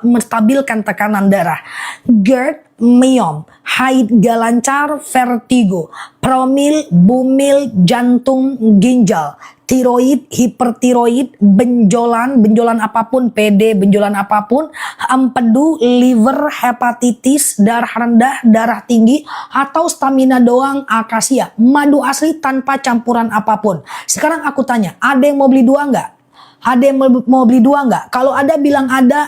menstabilkan tekanan darah. GERD, miom, haid gak lancar, vertigo, promil, bumil, jantung, ginjal, tiroid, hipertiroid, benjolan apapun, PD, benjolan apapun, empedu, liver, hepatitis, darah rendah, darah tinggi, atau stamina doang, akasia. Madu asli tanpa campuran apapun. Sekarang aku tanya, ada yang mau beli 2 nggak? Ada yang mau beli 2 nggak? Kalau ada bilang ada.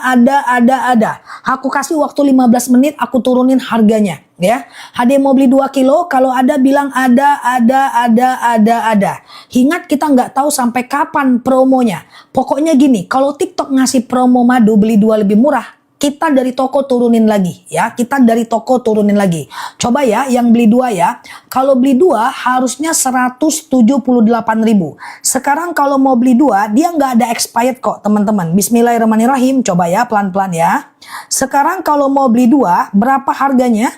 Aku kasih waktu 15 menit, aku turunin harganya. Ya, ada yang mau beli 2 kilo, kalau ada bilang ada. Ingat, kita nggak tahu sampai kapan promonya. Pokoknya gini, kalau TikTok ngasih promo madu beli 2 lebih murah, kita dari toko turunin lagi ya. Coba ya yang beli 2 ya. Kalau beli 2 harusnya 178.000. Sekarang kalau mau beli 2 dia nggak ada expired kok teman-teman. Bismillahirrahmanirrahim. Coba ya pelan-pelan ya. Sekarang kalau mau beli 2 berapa harganya?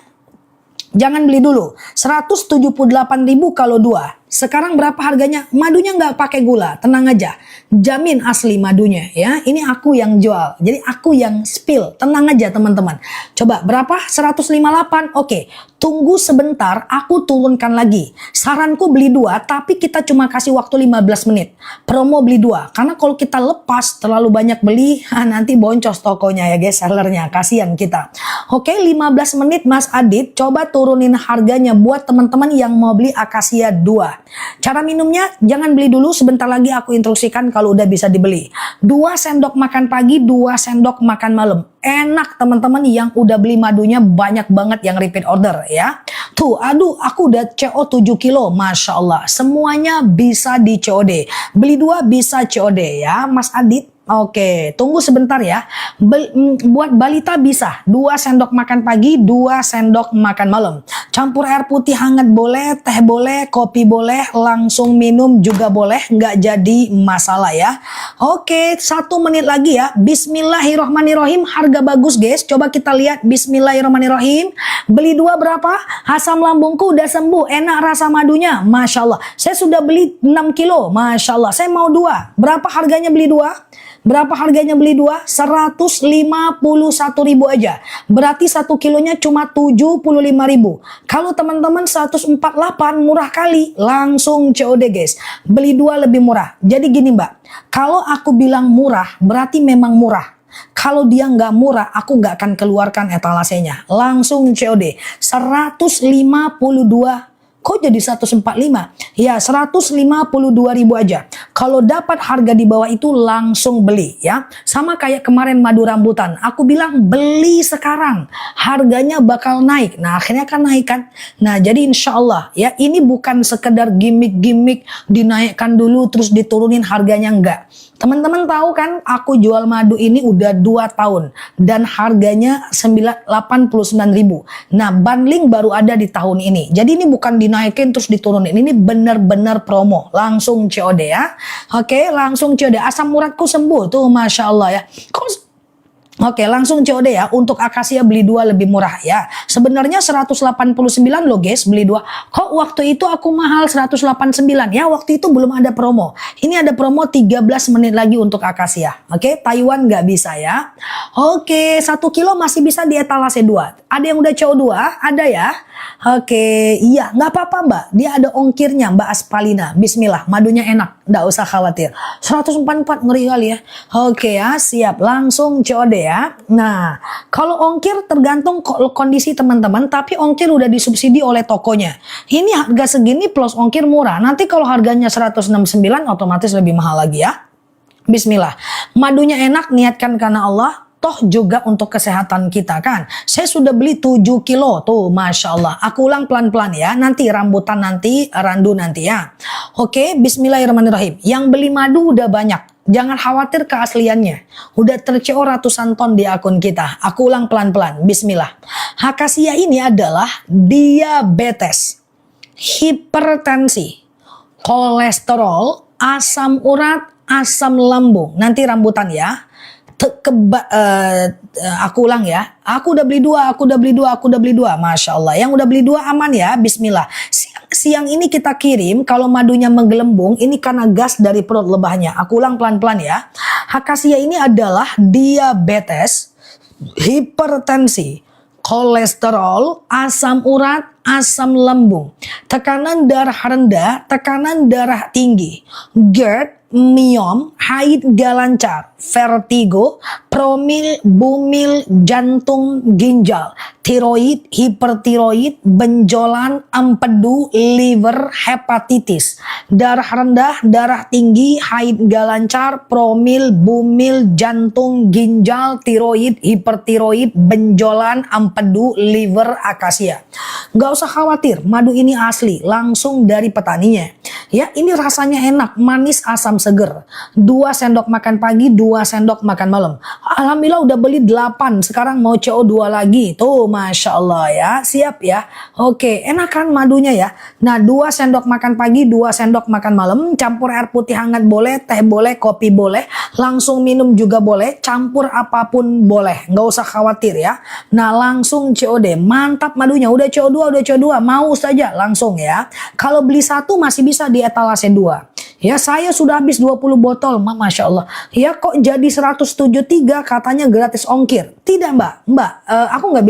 Jangan beli dulu. 178.000 kalau 2. Sekarang berapa harganya? Madunya nggak pakai gula, tenang aja. Jamin asli madunya ya. Ini aku yang jual. Jadi aku yang spill. Tenang aja teman-teman. Coba berapa? 158. Oke. Tunggu sebentar, aku turunkan lagi. Saranku beli 2, tapi kita cuma kasih waktu 15 menit. Promo beli 2. Karena kalau kita lepas terlalu banyak beli, nanti boncos tokonya ya guys, sellernya. Kasihan kita. Oke, 15 menit Mas Adit. Coba turunin harganya buat teman-teman yang mau beli akasia 2. Cara minumnya jangan beli dulu, sebentar lagi aku instruksikan kalau udah bisa dibeli. 2 sendok makan pagi, 2 sendok makan malam. Enak teman-teman yang udah beli madunya, banyak banget yang repeat order ya. Tuh, aduh aku udah CO 7 kilo, Masya Allah. Semuanya bisa di COD. Beli 2 bisa COD ya Mas Adit. Oke, tunggu sebentar ya. Buat balita bisa 2 sendok makan pagi, 2 sendok makan malam. Campur air putih hangat boleh, teh boleh, kopi boleh, langsung minum juga boleh, nggak jadi masalah ya. Oke, 1 menit lagi ya. Bismillahirrohmanirrohim, harga bagus guys. Coba kita lihat, Bismillahirrohmanirrohim. Beli 2 berapa? Asam lambungku udah sembuh, enak rasa madunya, Masya Allah. Saya sudah beli 6 kilo, Masya Allah. Saya mau 2. Berapa harganya beli 2? Berapa harganya beli 2? 151.000 aja. Berarti 1 kilonya cuma 75.000. Kalau teman-teman 148 murah kali. Langsung COD guys. Beli 2 lebih murah. Jadi gini Mbak. Kalau aku bilang murah berarti memang murah. Kalau dia nggak murah, aku nggak akan keluarkan etalasenya. Langsung COD. 152. Kok jadi 145? Ya 152.000 aja. Kalau dapat harga di bawah itu langsung beli ya. Sama kayak kemarin madu rambutan. Aku bilang beli sekarang. Harganya bakal naik. Nah akhirnya kan naik kan. Nah jadi insya Allah ya ini bukan sekedar gimmick-gimmick dinaikkan dulu terus diturunin harganya, enggak. Teman-teman tahu kan aku jual madu ini udah 2 tahun. Dan harganya 89.000. Nah bundling baru ada di tahun ini. Jadi ini bukan dinaikin terus diturunin. Ini bener-bener promo. Langsung COD ya. Oke langsung COD. Asam uratku sembuh tuh Masya Allah ya. Oke langsung COD ya. Untuk akasia beli 2 lebih murah ya. Sebenarnya 189 loh guys beli 2. Kok waktu itu aku mahal 189 ya. Waktu itu belum ada promo. Ini ada promo 13 menit lagi untuk akasia. Oke Taiwan nggak bisa ya. Oke 1 kilo masih bisa di etalase 2. Ada yang udah CO 2? Ada ya. Oke, iya nggak apa-apa Mbak. Dia ada ongkirnya Mbak Aspalina. Bismillah, madunya enak, nggak usah khawatir. 144 ngeri kali ya. Oke ya, siap. Langsung COD ya. Nah, kalau ongkir tergantung kondisi teman-teman, tapi ongkir udah disubsidi oleh tokonya. Ini harga segini plus ongkir murah. Nanti kalau harganya 169 otomatis lebih mahal lagi ya. Bismillah. Madunya enak, niatkan karena Allah. Toh juga untuk kesehatan kita kan. Saya sudah beli 7 kilo tuh Masya Allah. Aku ulang pelan-pelan ya. Nanti rambutan nanti, randu nanti ya. Oke bismillahirrahmanirrahim. Yang beli madu udah banyak. Jangan khawatir keasliannya. Udah terCO ratusan ton di akun kita. Aku ulang pelan-pelan. Bismillah. Akasia ini adalah diabetes, hipertensi, kolesterol, asam urat, asam lambung. Nanti rambutan ya. Aku ulang ya. Aku udah beli 2, aku udah beli 2, aku udah beli 2. Masya Allah. Yang udah beli 2 aman ya. Bismillah. Siang ini kita kirim. Kalau madunya menggelembung. Ini karena gas dari perut lebahnya. Aku ulang pelan-pelan ya. Akasia ini adalah diabetes, hipertensi, kolesterol, asam urat, asam lambung, tekanan darah rendah, tekanan darah tinggi, GERD, miom, haid gak lancar, vertigo, promil, bumil, jantung, ginjal, tiroid, hipertiroid, benjolan, empedu, liver, hepatitis, darah rendah, darah tinggi, haid gak lancar, promil, bumil, jantung, ginjal, tiroid, hipertiroid, benjolan, empedu, liver, akasia. Gak usah khawatir, madu ini asli, langsung dari petaninya. Ya, ini rasanya enak, manis, asam seger. 2 sendok makan pagi, 2 sendok makan malam. Alhamdulillah udah beli 8, sekarang mau CO2 lagi. Tuh, Masya Allah ya, siap ya. Oke, enak kan madunya ya. Nah, 2 sendok makan pagi, 2 sendok makan malam. Campur air putih hangat boleh, teh boleh, kopi boleh. Langsung minum juga boleh, campur apapun boleh. Nggak usah khawatir ya. Nah, langsung COD. Mantap madunya, udah CO2, mau saja langsung ya. Kalau beli satu masih bisa di etalase 2. Ya, saya sudah habis 20 botol, Masya Allah. Ya, kok jadi 173 katanya gratis ongkir. Tidak, Mbak, aku nggak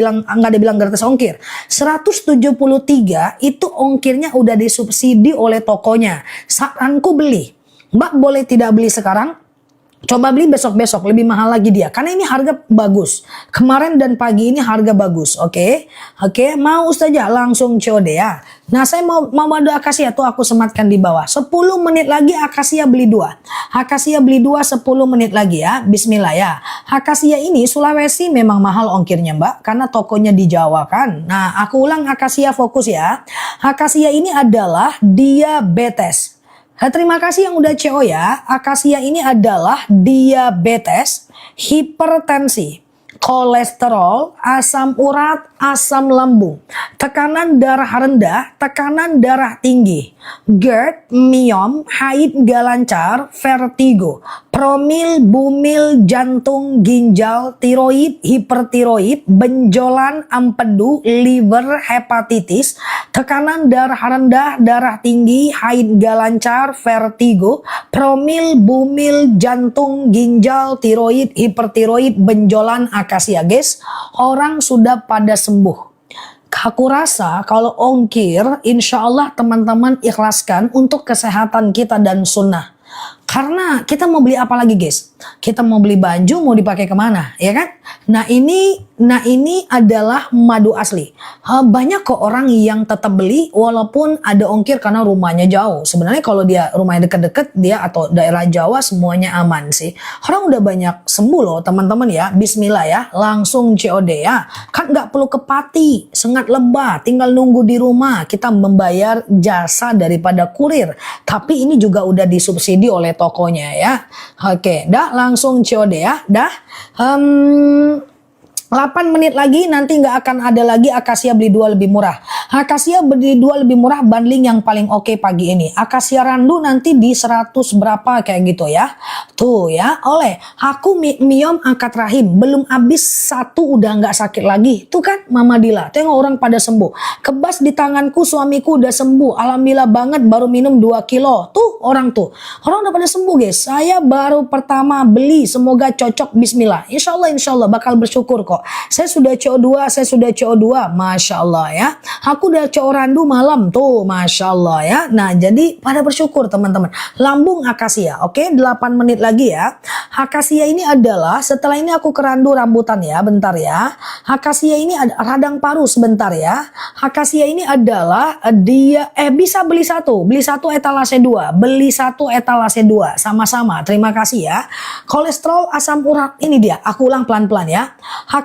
ada bilang gratis ongkir. 173 itu ongkirnya udah disubsidi oleh tokonya. Saranku beli. Mbak boleh tidak beli sekarang? Coba beli besok-besok, lebih mahal lagi dia. Karena ini harga bagus. Kemarin dan pagi ini harga bagus, oke? Oke, mau saja langsung COD ya. Nah, saya mau madu akasia tuh aku sematkan di bawah. 10 menit lagi akasia beli 2. Akasia beli 2 10 menit lagi ya. Bismillah ya. Akasia ini Sulawesi memang mahal ongkirnya, Mbak, karena tokonya di Jawa kan. Nah, aku ulang akasia fokus ya. Akasia ini adalah diabetes. Terima kasih yang udah CO ya. Akasia ini adalah diabetes, hipertensi, kolesterol, asam urat, asam lambung, tekanan darah rendah, tekanan darah tinggi, GERD, miom, haid gak lancar, vertigo, promil, bumil, jantung, ginjal, tiroid, hipertiroid, benjolan, empedu, liver, hepatitis, tekanan darah rendah, darah tinggi, haid gak lancar, vertigo, promil, bumil, jantung, ginjal, tiroid, hipertiroid, benjolan, akasia. Guys, orang sudah pada sembuh. Aku rasa kalau ongkir, insya Allah teman-teman ikhlaskan untuk kesehatan kita dan sunnah. Karena kita mau beli apa lagi guys? Kita mau beli baju, mau dipakai kemana, ya kan? Nah ini adalah madu asli. Banyak kok orang yang tetap beli walaupun ada ongkir karena rumahnya jauh. Sebenarnya kalau dia rumahnya deket-deket, dia atau daerah Jawa semuanya aman sih. Orang udah banyak sembuh loh teman-teman ya. Bismillah ya, langsung COD ya. Kan nggak perlu ke Pati, Sengat Lebah, tinggal nunggu di rumah. Kita membayar jasa daripada kurir. Tapi ini juga udah disubsidi oleh tokonya ya. Oke, dah langsung COD ya. Dah 8 menit lagi nanti nggak akan ada lagi akasia beli 2 lebih murah. Akasia beli 2 lebih murah bundling yang paling oke pagi ini. Akasia randu nanti di 100 berapa kayak gitu ya. Tuh ya, oleh aku miom angkat rahim belum habis 1 udah nggak sakit lagi. Tuh kan Mama Dila, tengok orang pada sembuh. Kebas di tanganku suamiku udah sembuh. Alhamdulillah banget baru minum 2 kilo. Tuh orang udah pada sembuh guys. Saya baru pertama beli, semoga cocok. Bismillah. Insya Allah bakal bersyukur kok. Saya sudah CO2, Masya Allah ya. Aku udah CO randu malam tuh, Masya Allah ya. Nah jadi pada bersyukur teman-teman. Lambung akasia, oke 8 menit lagi ya. Akasia ini adalah, setelah ini aku ke randu rambutan ya, bentar ya. Akasia ini ada radang paru sebentar ya. Akasia ini adalah dia bisa beli satu etalase 2, beli 1 etalase 2 sama-sama. Terima kasih ya. Kolesterol, asam urat, ini dia. Aku ulang pelan-pelan ya.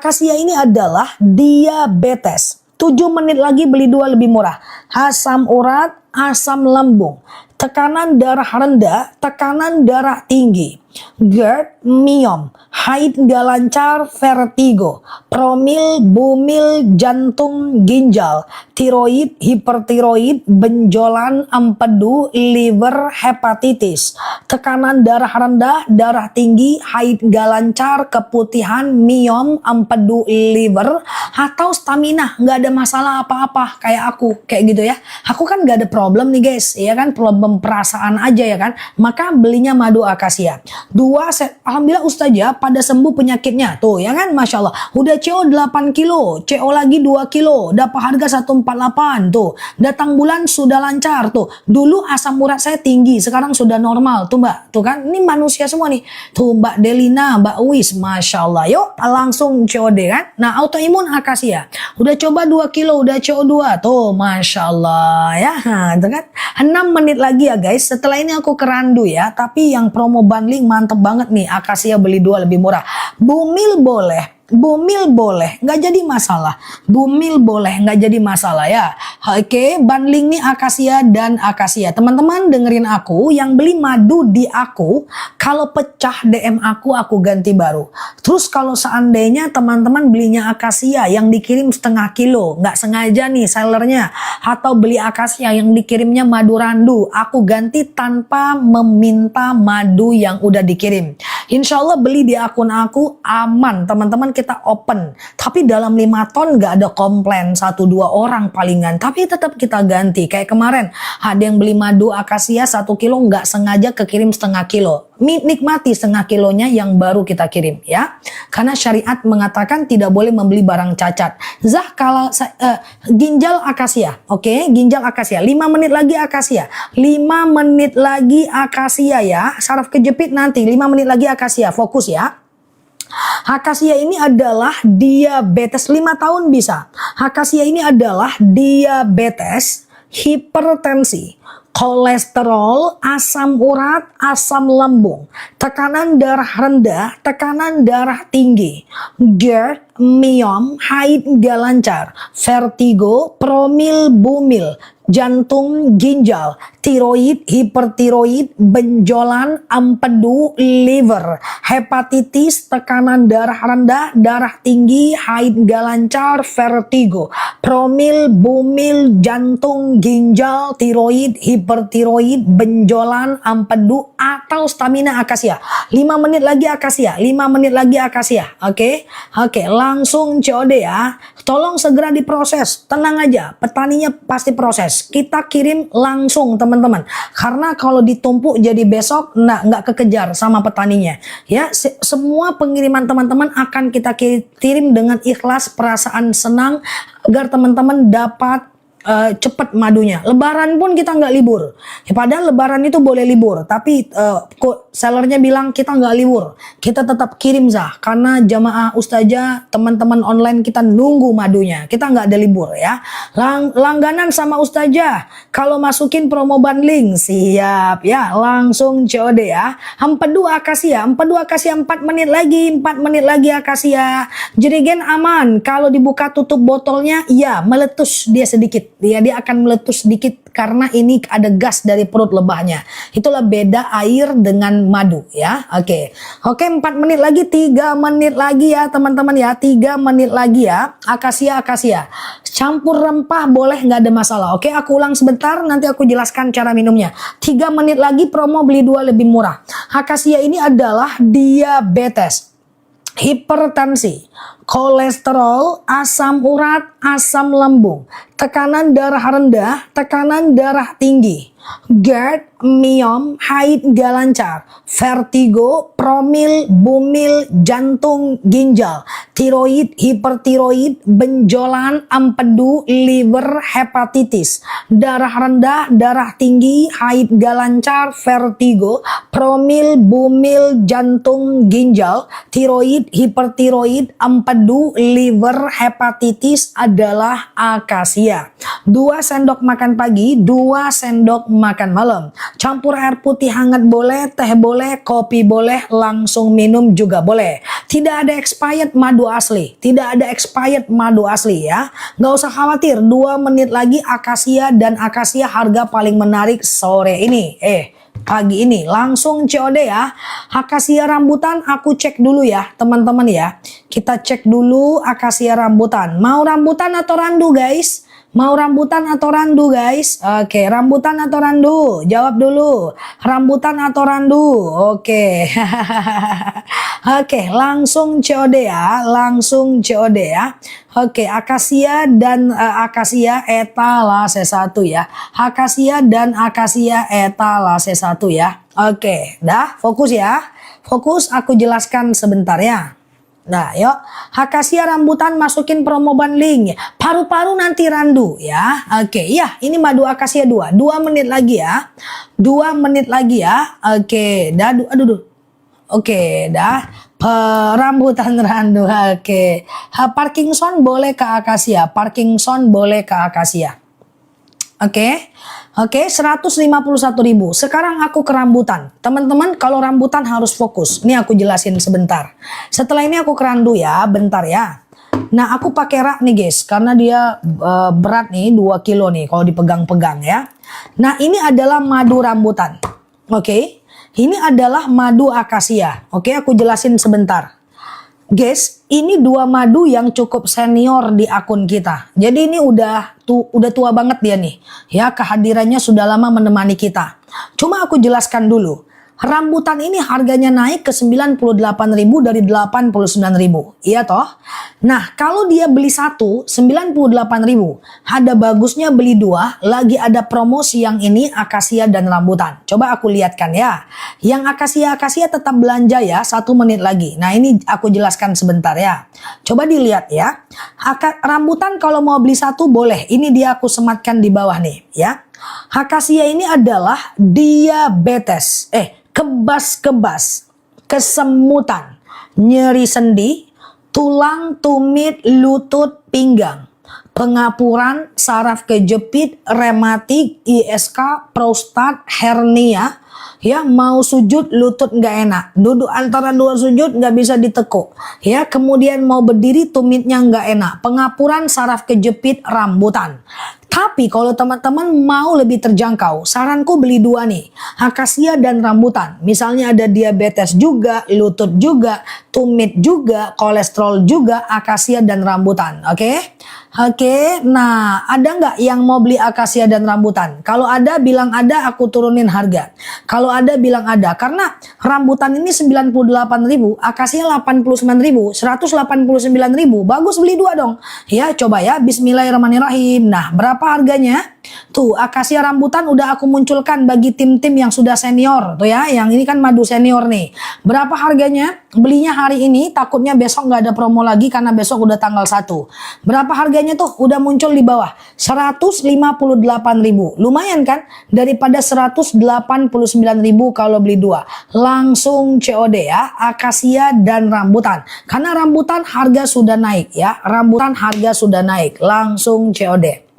Akasia ini adalah diabetes. 7 menit lagi beli 2 lebih murah. Asam urat, asam lambung, tekanan darah rendah, tekanan darah tinggi, GERD, miom, haid gak lancar, vertigo, promil, bumil, jantung, ginjal, tiroid, hipertiroid, benjolan, empedu, liver, hepatitis, tekanan darah rendah, darah tinggi, haid gak lancar, keputihan, miom, empedu, liver, atau stamina, nggak ada masalah apa-apa kayak aku, kayak gitu ya. Aku kan nggak ada problem nih guys, ya kan, problem perasaan aja ya kan. Maka belinya madu akasia. 2 set, alhamdulillah ustazah pada sembuh penyakitnya. Tuh ya kan, Masya Allah. Udah CO 8 kilo, CO lagi 2 kilo, dapat harga 148 tuh. Datang bulan sudah lancar tuh. Dulu asam urat saya tinggi, sekarang sudah normal tuh Mbak. Tuh kan, ini manusia semua nih. Tuh Mbak Delina, Mbak Wis, Masya Allah. Yuk langsung COD kan. Nah autoimun akasia. Udah coba 2 kilo, udah CO2 tuh, Masya Allah ya. Nah, itu kan 6 menit lagi ya guys. Setelah ini aku ke Randu ya. Tapi yang promo bundling mantep banget nih. Akasia beli 2 lebih murah. Bumil boleh. Bumil boleh, nggak jadi masalah. Bumil boleh, nggak jadi masalah ya. Oke, bundling nih akasia dan akasia. Teman-teman dengerin aku, yang beli madu di aku, kalau pecah DM aku ganti baru. Terus kalau seandainya teman-teman belinya akasia yang dikirim setengah kilo, nggak sengaja nih sellernya, atau beli akasia yang dikirimnya madu Randu, aku ganti tanpa meminta madu yang udah dikirim. Insya Allah beli di akun aku aman, teman-teman, kita open. Tapi dalam 5 ton nggak ada komplain, 1-2 orang palingan. Tapi tetap kita ganti. Kayak kemarin ada yang beli madu akasia 1 kilo nggak sengaja kekirim setengah kilo. Nikmati setengah kilonya yang baru kita kirim ya. Karena syariat mengatakan tidak boleh membeli barang cacat. Zah kalau ginjal akasia. Oke, ginjal akasia. 5 menit lagi akasia. 5 menit lagi akasia ya. Saraf kejepit nanti 5 menit lagi akasia. Fokus ya. Akasia ini adalah diabetes 5 tahun bisa. Akasia ini adalah diabetes, hipertensi, kolesterol, asam urat, asam lambung, tekanan darah rendah, tekanan darah tinggi, GERD, miom, haid nggak lancar, vertigo, promil, bumil, jantung, ginjal, tiroid, hipertiroid, benjolan, empedu, liver, hepatitis, tekanan darah rendah, darah tinggi, haid nggak lancar, vertigo, promil, bumil, jantung, ginjal, tiroid, hipertiroid, benjolan, empedu, atau stamina akasia. 5 menit lagi akasia, 5 menit lagi akasia. Oke, langsung COD ya. Tolong segera diproses, tenang aja, petaninya pasti proses. Kita kirim langsung teman-teman, karena kalau ditumpuk jadi besok nggak kekejar sama petaninya ya. Semua pengiriman teman-teman akan kita kirim dengan ikhlas, perasaan senang, agar teman-teman dapat cepat madunya. Lebaran pun kita nggak libur ya, padahal lebaran itu boleh libur, tapi kok sellernya bilang kita nggak libur, kita tetap kirim Zah, karena jamaah ustazah teman-teman online kita nunggu madunya, kita nggak ada libur ya. Langganan sama ustazah kalau masukin promo bundling siap ya, langsung COD ya. Empedu akasia 4 menit lagi, 4 menit lagi akasia. Jerigen aman, kalau dibuka tutup botolnya ya meletus dia sedikit. Dia akan meletus sedikit karena ini ada gas dari perut lebahnya. Itulah beda air dengan madu ya. Oke, 4 menit lagi, 3 menit lagi ya teman-teman ya. 3 menit lagi ya. Akasia. Campur rempah boleh, nggak ada masalah. Oke, aku ulang sebentar, nanti aku jelaskan cara minumnya. 3 menit lagi promo beli 2 lebih murah. Akasia ini adalah diabetes, hipertensi, kolesterol, asam urat, asam lambung, tekanan darah rendah, tekanan darah tinggi, GERD, miom, haid nggak lancar, vertigo, promil, bumil, jantung, ginjal, tiroid, hipertiroid, benjolan, empedu, liver, hepatitis, darah rendah, darah tinggi, haid nggak lancar, vertigo, promil, bumil, jantung, ginjal, tiroid, hipertiroid, empedu, liver, hepatitis adalah akasia. 2 sendok makan pagi, 2 sendok makan malam. Campur air putih hangat boleh, teh boleh, kopi boleh, langsung minum juga boleh. Tidak ada expired madu asli, tidak ada expired madu asli ya. Nggak usah khawatir, 2 menit lagi akasia, dan akasia harga paling menarik sore ini. Pagi ini langsung COD ya. Akasia rambutan aku cek dulu ya teman-teman ya. Kita cek dulu akasia rambutan. Mau rambutan atau randu guys? Mau rambutan atau randu guys? Oke, rambutan atau randu? Jawab dulu. Rambutan atau randu? Oke. Oke, langsung COD ya, langsung COD ya. Oke, akasia dan akasia etalase 1 ya. Akasia dan akasia etalase 1 ya. Oke, dah fokus ya. Fokus, aku jelaskan sebentar ya. Nah, yuk. Akasia rambutan masukin promo bundling. Paru-paru nanti randu ya. Oke, ya, ini madu akasia 2. 2 menit lagi ya. 2 menit lagi ya. Oke, dah aduh. Oke, dah. Rambutan randu. Oke. Parkinson boleh ke akasia. Parkinson boleh ke akasia. Oke. Oke, 151.000. Sekarang aku ke rambutan. Teman-teman, kalau rambutan harus fokus. Ini aku jelasin sebentar. Setelah ini aku ke randu ya, bentar ya. Nah, aku pakai rak nih guys, karena dia berat nih 2 kilo nih kalau dipegang-pegang ya. Nah, ini adalah madu rambutan. Oke. Ini adalah madu akasia. Oke, aku jelasin sebentar. Guys, ini 2 madu yang cukup senior di akun kita. Jadi ini udah tua banget dia nih. Ya, kehadirannya sudah lama menemani kita. Cuma aku jelaskan dulu. Rambutan ini harganya naik ke 98.000 dari 89.000. Iya toh? Nah, kalau dia beli 1 98.000. Ada bagusnya beli 2, lagi ada promosi yang ini akasia dan rambutan. Coba aku lihatkan ya. Yang akasia tetap belanja ya, 1 menit lagi. Nah, ini aku jelaskan sebentar ya. Coba dilihat ya. Rambutan kalau mau beli 1 boleh. Ini dia aku sematkan di bawah nih ya. Akasia ini adalah diabetes. Kebas-kebas, kesemutan, nyeri sendi, tulang, tumit, lutut, pinggang, pengapuran, saraf kejepit, rematik, ISK, prostat, hernia, ya mau sujud lutut nggak enak, duduk antara 2 sujud nggak bisa ditekuk, ya kemudian mau berdiri tumitnya nggak enak, pengapuran, saraf kejepit, rambutan. Tapi kalau teman-teman mau lebih terjangkau, saranku beli 2 nih, akasia dan rambutan. Misalnya ada diabetes juga, lutut juga, tumit juga, kolesterol juga, akasia dan rambutan. Oke? Oke, nah ada nggak yang mau beli akasia dan rambutan? Kalau ada bilang ada, aku turunin harga. Kalau ada bilang ada, karena rambutan ini 98.000, akasia 89.000, 189.000, bagus beli 2 dong. Ya coba ya, bismillahirrahmanirrahim. Nah berapa harganya? Tuh akasia rambutan udah aku munculkan bagi tim-tim yang sudah senior tuh ya, yang ini kan madu senior nih. Berapa harganya? Belinya hari ini, takutnya besok nggak ada promo lagi karena besok udah tanggal 1. Berapa harganya tuh? Udah muncul di bawah. 158.000. Lumayan kan? Daripada 189.000 kalau beli 2. Langsung COD ya, akasia dan rambutan. Karena rambutan harga sudah naik ya. Rambutan harga sudah naik. Langsung COD.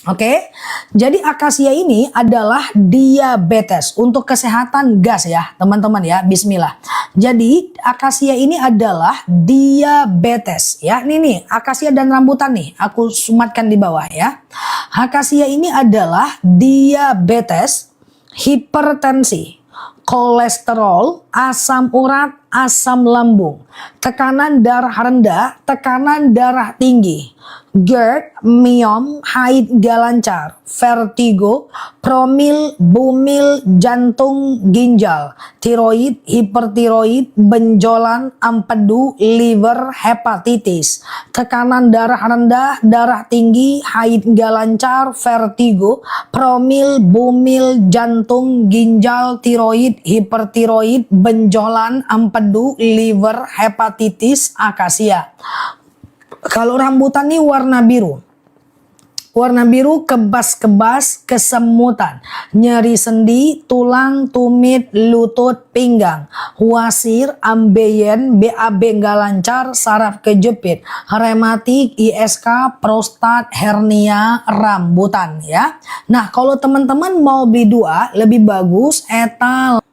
Oke, jadi akasia ini adalah diabetes untuk kesehatan gas ya teman-teman ya, bismillah. Jadi akasia ini adalah diabetes ya, ini nih akasia dan rambutan nih, aku sematkan di bawah ya. Akasia ini adalah diabetes, hipertensi, kolesterol, asam urat, asam lambung, tekanan darah rendah, tekanan darah tinggi, GERD, myom, haid gak lancar, vertigo, promil, bumil, jantung, ginjal, tiroid, hipertiroid, benjolan, empedu, liver, hepatitis, tekanan darah rendah, darah tinggi, haid gak lancar, vertigo, promil, bumil, jantung, ginjal, tiroid, hipertiroid, benjolan, empedu, liver, hepatitis, akasia. Kalau rambutan nih warna biru. Warna biru kebas-kebas, kesemutan, nyeri sendi, tulang, tumit, lutut, pinggang, wasir, ambeien, BAB nggak lancar, saraf kejepit, rematik, ISK, prostat, hernia, rambutan ya. Nah kalau teman-teman mau beli 2 lebih bagus etal.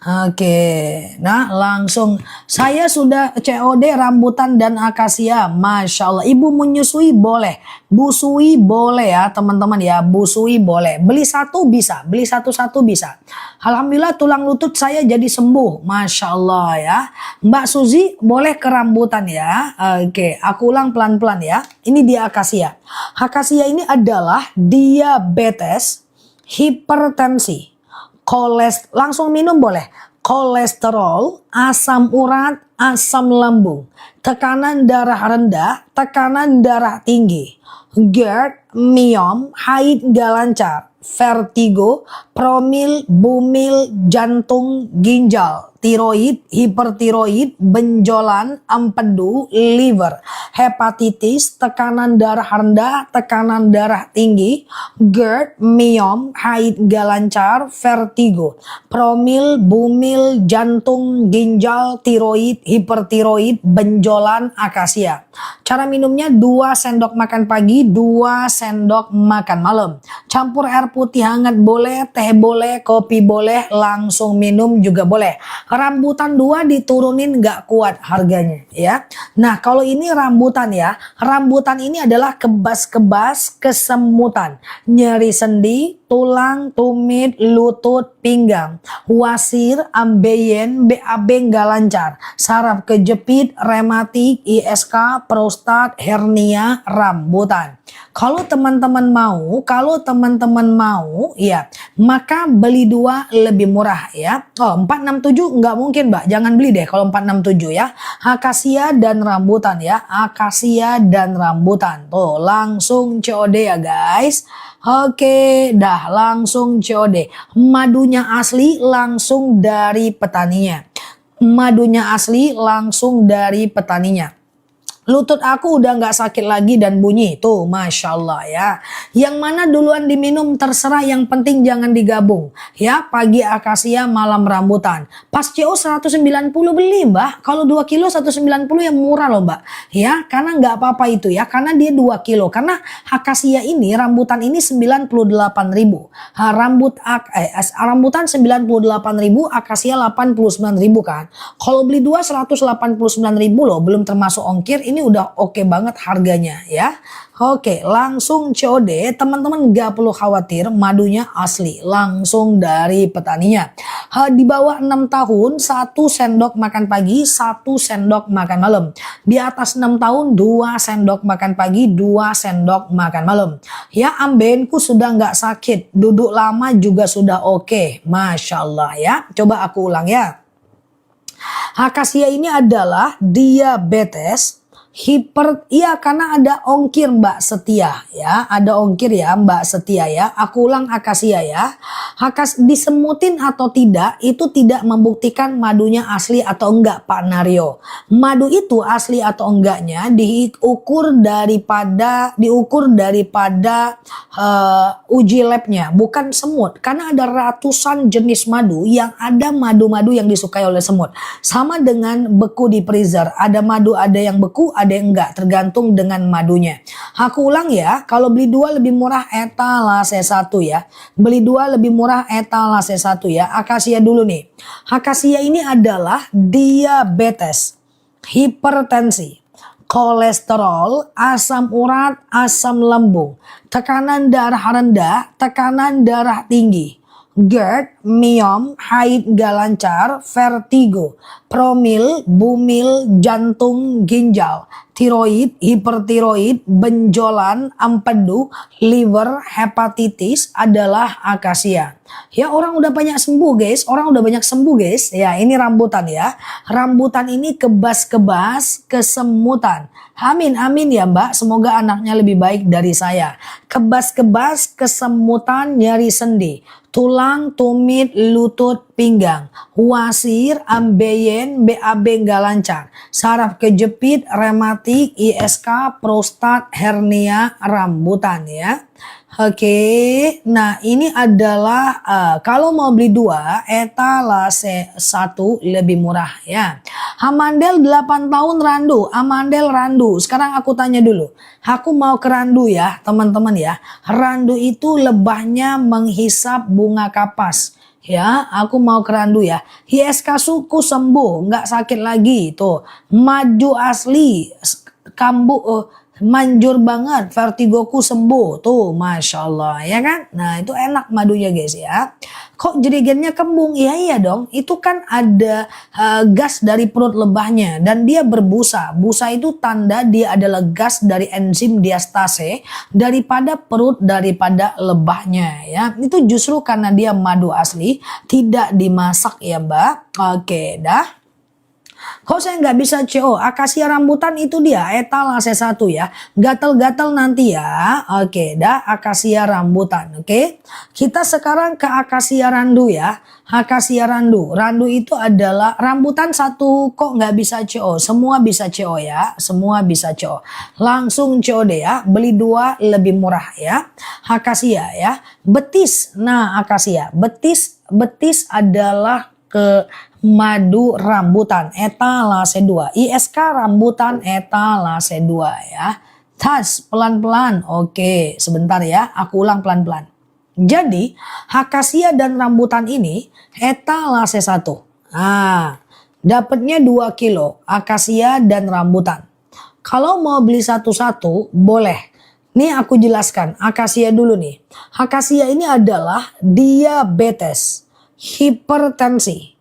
Oke, nah langsung saya sudah COD rambutan dan akasia, Masya Allah. Ibu menyusui boleh, busui boleh ya teman-teman ya, busui boleh. Beli 1 bisa, beli satu-satu bisa. Alhamdulillah tulang lutut saya jadi sembuh, Masya Allah ya. Mbak Suzy boleh ke rambutan ya. Oke, aku ulang pelan-pelan ya. Ini dia akasia. Akasia ini adalah diabetes, hipertensi, langsung minum boleh, kolesterol, asam urat, asam lambung, tekanan darah rendah, tekanan darah tinggi, GERD, miom, haid gak lancar, vertigo, promil, bumil, jantung, ginjal, tiroid, hipertiroid, benjolan, empedu, liver, hepatitis, tekanan darah rendah, tekanan darah tinggi, GERD, miom, haid gak lancar, vertigo, promil, bumil, jantung, ginjal, tiroid, hipertiroid, benjolan, akasia. Cara minumnya 2 sendok makan pagi, 2 sendok makan malam. Campur air putih hangat boleh, teh boleh, kopi boleh, langsung minum juga boleh. Rambutan 2 diturunin gak kuat harganya ya. Nah kalau ini rambutan ya, rambutan ini adalah kebas-kebas kesemutan, nyeri sendi, tulang, tumit, lutut, pinggang, wasir, ambeien, BAB gak lancar, saraf kejepit, rematik, ISK, prostat, hernia, rambutan. Kalau teman-teman mau ya, maka beli 2 lebih murah ya. Oh 467 nggak mungkin Mbak, jangan beli deh kalau 467 ya. Akasia dan rambutan ya, akasia dan rambutan. Tuh langsung COD ya guys. Oke, dah langsung COD. Madunya asli langsung dari petaninya. Madunya asli langsung dari petaninya. Lutut aku udah nggak sakit lagi dan bunyi. Tuh, Masya Allah ya. Yang mana duluan diminum terserah, yang penting jangan digabung. Ya, pagi akasia, malam rambutan. Pas CO 190 beli Mbak. Kalau 2 kilo 190 yang murah loh Mbak. Ya, karena nggak apa-apa itu ya. Karena dia 2 kilo. Karena akasia ini, rambutan ini 98.000. Rambutan 98.000, akasia 89.000 kan. Kalau beli 2 189.000 loh. Belum termasuk ongkir. Ini udah oke banget harganya ya. Oke, langsung COD. Teman-teman gak perlu khawatir, madunya asli langsung dari petaninya. Di bawah 6 tahun 1 sendok makan pagi, 1 sendok makan malam. Di atas 6 tahun 2 sendok makan pagi, 2 sendok makan malam. Ya, ambenku sudah nggak sakit, duduk lama juga sudah oke. Masya Allah ya. Coba aku ulang ya. Akasia ini adalah diabetes, iya karena ada ongkir Mbak Setia ya, ada ongkir ya Mbak Setia ya. Aku ulang akasia ya. Disemutin atau tidak itu tidak membuktikan madunya asli atau enggak Pak Naryo. Madu itu asli atau enggaknya diukur daripada uji labnya, bukan semut. Karena ada ratusan jenis madu, yang ada madu-madu yang disukai oleh semut. Sama dengan beku di freezer, ada madu ada yang beku, ada yang enggak, tergantung dengan madunya. Aku ulang ya, kalau beli 2 lebih murah etalase 1 ya. Beli 2 lebih murah etalase 1 ya. Akasia dulu nih. Akasia ini adalah diabetes, hipertensi, kolesterol, asam urat, asam lambung, tekanan darah rendah, tekanan darah tinggi, GERD, miom, haid gak lancar, vertigo, promil, bumil, jantung, ginjal, tiroid, hipertiroid, benjolan, empedu, liver, hepatitis adalah akasia. Ya, orang udah banyak sembuh guys, Ya, ini rambutan ya. Rambutan ini kebas-kebas kesemutan. Amin, amin ya Mbak. Semoga anaknya lebih baik dari saya. Kebas-kebas kesemutan, nyeri sendi, tulang, tumit, lutut, pinggang, wasir, ambeien, BAB gak lancar, saraf kejepit, rematik, ISK, prostat, hernia, rambutan ya. Oke, nah ini adalah kalau mau beli 2 etalase 1 lebih murah ya. Amandel 8 tahun randu, amandel randu. Sekarang aku tanya dulu, aku mau ke randu ya teman-teman ya. Randu itu lebahnya menghisap bunga kapas. Ya, aku mau ke randu ya. ISK suku sembuh, nggak sakit lagi tuh. Maju asli, manjur banget, vertigoku sembuh tuh, masya Allah ya kan. Nah itu enak madunya guys ya. Kok jerigennya kembung? Iya dong, itu kan ada gas dari perut lebahnya dan dia berbusa. Busa itu tanda dia adalah gas dari enzim diastase daripada perut, daripada lebahnya ya. Itu justru karena dia madu asli, tidak dimasak ya Mbak. Oke dah. Kok saya nggak bisa CO? Akasia rambutan itu dia etalase 1 ya. Gatel-gatel nanti ya. Oke, dah akasia rambutan. Oke. Kita sekarang ke akasia randu ya. Akasia randu. Randu itu adalah rambutan 1 kok nggak bisa CO. Semua bisa CO ya. Semua bisa CO. Langsung CO deh ya. Beli 2 lebih murah ya. Akasia ya. Betis. Nah, akasia. Betis adalah ke madu rambutan etalase 2. ISK rambutan etalase 2 ya. Tas pelan-pelan. Oke, sebentar ya. Aku ulang pelan-pelan. Jadi, akasia dan rambutan ini etalase 1. Nah, dapatnya 2 kilo akasia dan rambutan. Kalau mau beli satu-satu boleh. Nih aku jelaskan akasia dulu nih. Akasia ini adalah diabetes, hipertensi,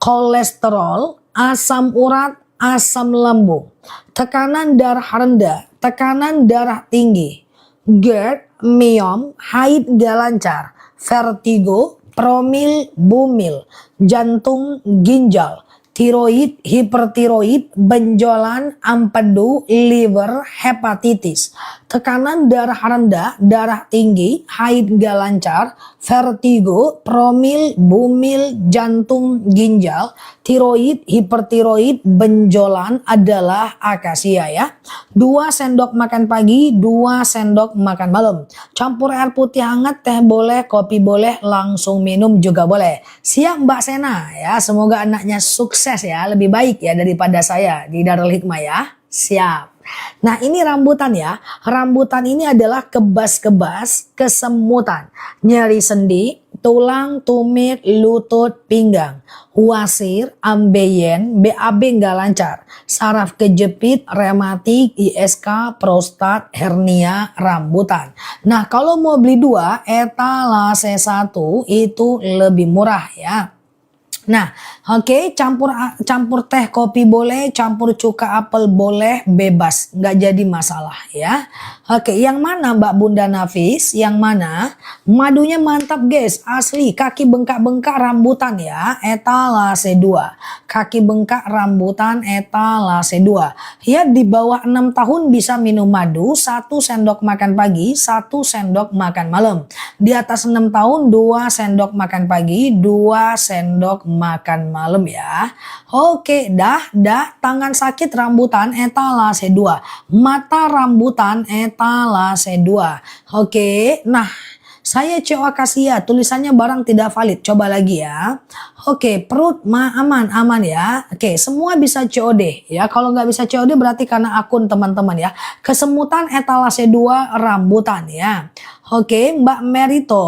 kolesterol, asam urat, asam lambung, tekanan darah rendah, tekanan darah tinggi, GERD, miom, haid gak lancar, vertigo, promil, bumil, jantung, ginjal, tiroid, hipertiroid, benjolan, empedu, liver, hepatitis, tekanan darah rendah, darah tinggi, haid gak lancar, vertigo, promil, bumil, jantung, ginjal, tiroid, hipertiroid, benjolan adalah akasia ya. 2 sendok makan pagi, 2 sendok makan malam. Campur air putih hangat, teh boleh, kopi boleh, langsung minum juga boleh. Siap Mbak Sena ya, semoga anaknya sukses ya, lebih baik ya daripada saya di Darul Hikmah ya. Siap. Nah ini rambutan ya. Rambutan ini adalah kebas-kebas, kesemutan, nyeri sendi, tulang, tumit, lutut, pinggang, wasir, ambeien, BAB nggak lancar, saraf kejepit, rematik, ISK, prostat, hernia, rambutan. Nah kalau mau beli 2, etalase 1 itu lebih murah ya. Nah, oke, campur teh kopi boleh, campur cuka apel boleh, bebas, nggak jadi masalah ya. Oke, yang mana Mbak Bunda Nafis? Yang mana? Madunya mantap guys, asli, kaki bengkak-bengkak rambutan ya, etalase 2. Kaki bengkak rambutan etalase 2. Ya di bawah 6 tahun bisa minum madu, 1 sendok makan pagi, 1 sendok makan malam. Di atas 6 tahun 2 sendok makan pagi, 2 sendok makan malam ya. Oke, dah tangan sakit rambutan etalase 2. Mata rambutan etalase 2. Oke, nah saya CO akasia, tulisannya barang tidak valid. Coba lagi ya. Oke, perut aman ya. Oke, semua bisa COD ya. Kalau nggak bisa COD berarti karena akun teman-teman ya. Kesemutan etalase 2 rambutan ya. Oke, Mbak Merito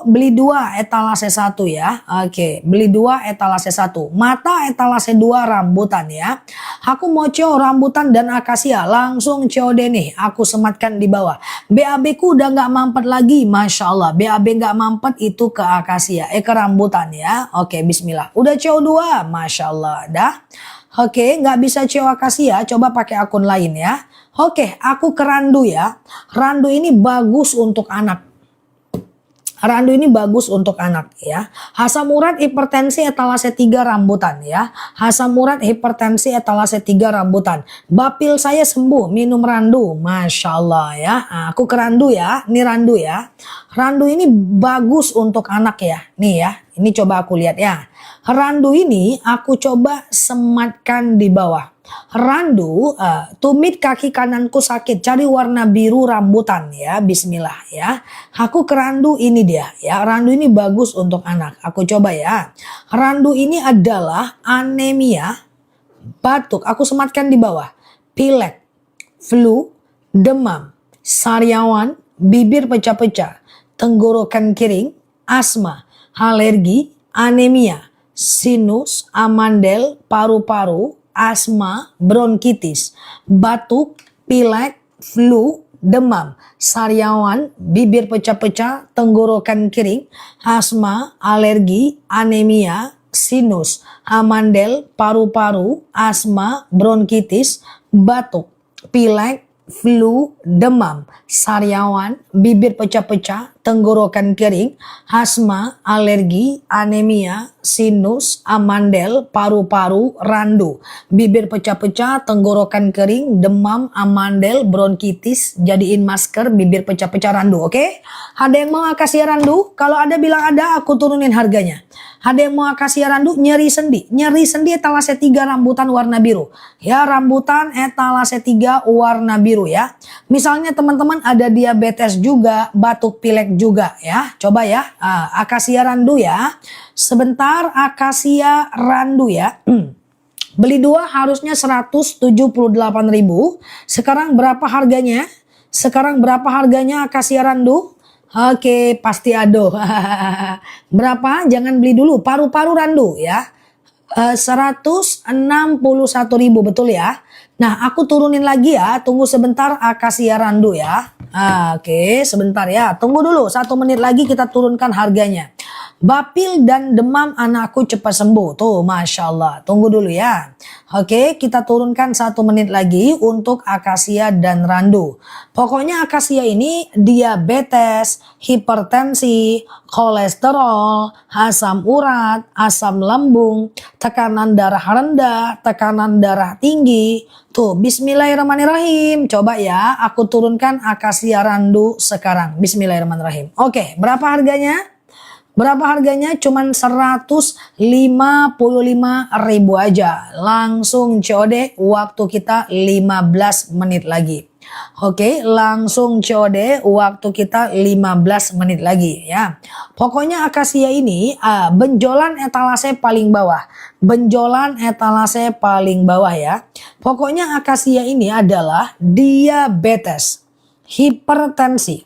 beli 2 etalase 1 ya. Oke, beli 2 etalase 1. Mata etalase 2 rambutan ya. Aku mau CO rambutan dan akasia, langsung COD nih. Aku sematkan di bawah. BAB ku udah nggak mampet lagi, masya Allah. BAB nggak mampet itu ke akasia, ke rambutan ya. Oke, bismillah. Udah CO 2, masya Allah. Dah. Oke, nggak bisa CO akasia, coba pakai akun lain ya. Oke, aku ke randu ya. Randu ini bagus untuk anak. Randu ini bagus untuk anak ya. Asam urat hipertensi etalase 3 rambutan ya. Asam urat hipertensi etalase 3 rambutan. Bapil saya sembuh minum randu. Masya Allah ya. Nah, aku ke randu ya. Ini randu ya. Randu ini bagus untuk anak ya. Nih ya. Ini coba aku lihat ya. Randu ini aku coba sematkan di bawah. Randu, tumit kaki kananku sakit, cari warna biru rambutan ya, bismillah ya. Aku ke randu ini dia ya, randu ini bagus untuk anak. Aku coba ya. Randu ini adalah anemia, batuk, aku sematkan di bawah. Pilek, flu, demam, sariawan, bibir pecah-pecah, tenggorokan kering, asma, alergi, anemia, sinus, amandel, paru-paru, asma, bronkitis, batuk, pilek, flu, demam, sariawan, bibir pecah-pecah, tenggorokan kering, asma, alergi, anemia, sinus, amandel, paru-paru, asma, bronkitis, batuk, pilek, flu, demam, sariawan, bibir pecah-pecah, tenggorokan kering, asma, alergi, anemia, sinus, amandel, paru-paru, randu, bibir pecah-pecah, tenggorokan kering, demam, amandel, bronkitis, jadiin masker, bibir pecah-pecah, randu, oke? Ada yang mau akasia randu? Kalau ada bilang ada, aku turunin harganya. Ada yang mau akasia randu, nyeri sendi etalase 3 rambutan warna biru. Ya, rambutan etalase 3 warna biru ya. Misalnya teman-teman ada diabetes juga, batuk pilek juga ya. Coba ya, akasia randu ya. Sebentar, akasia randu ya. Beli 2 harusnya 178.000. Sekarang berapa harganya? Akasia randu? Oke, pasti ado. Berapa? Jangan beli dulu. Paru-paru randu ya. 161.000, betul ya. Nah, aku turunin lagi ya. Tunggu sebentar, akasia randu ya. Oke, sebentar ya. Tunggu dulu. 1 menit lagi kita turunkan harganya. Bapil dan demam anakku cepat sembuh. Tuh, Masya Allah. Tunggu dulu ya. Oke, kita turunkan 1 menit lagi untuk akasia dan randu. Pokoknya akasia ini diabetes, hipertensi, kolesterol, asam urat, asam lambung, tekanan darah rendah, tekanan darah tinggi. Tuh, bismillahirrahmanirrahim. Coba ya, aku turunkan akasia randu sekarang. Bismillahirrahmanirrahim. Oke, berapa harganya? Cuman 155.000 aja. Langsung COD, waktu kita 15 menit lagi. Oke, langsung COD, waktu kita 15 menit lagi ya. Pokoknya akasia ini benjolan etalase paling bawah. Ya. Pokoknya akasia ini adalah diabetes, hipertensi,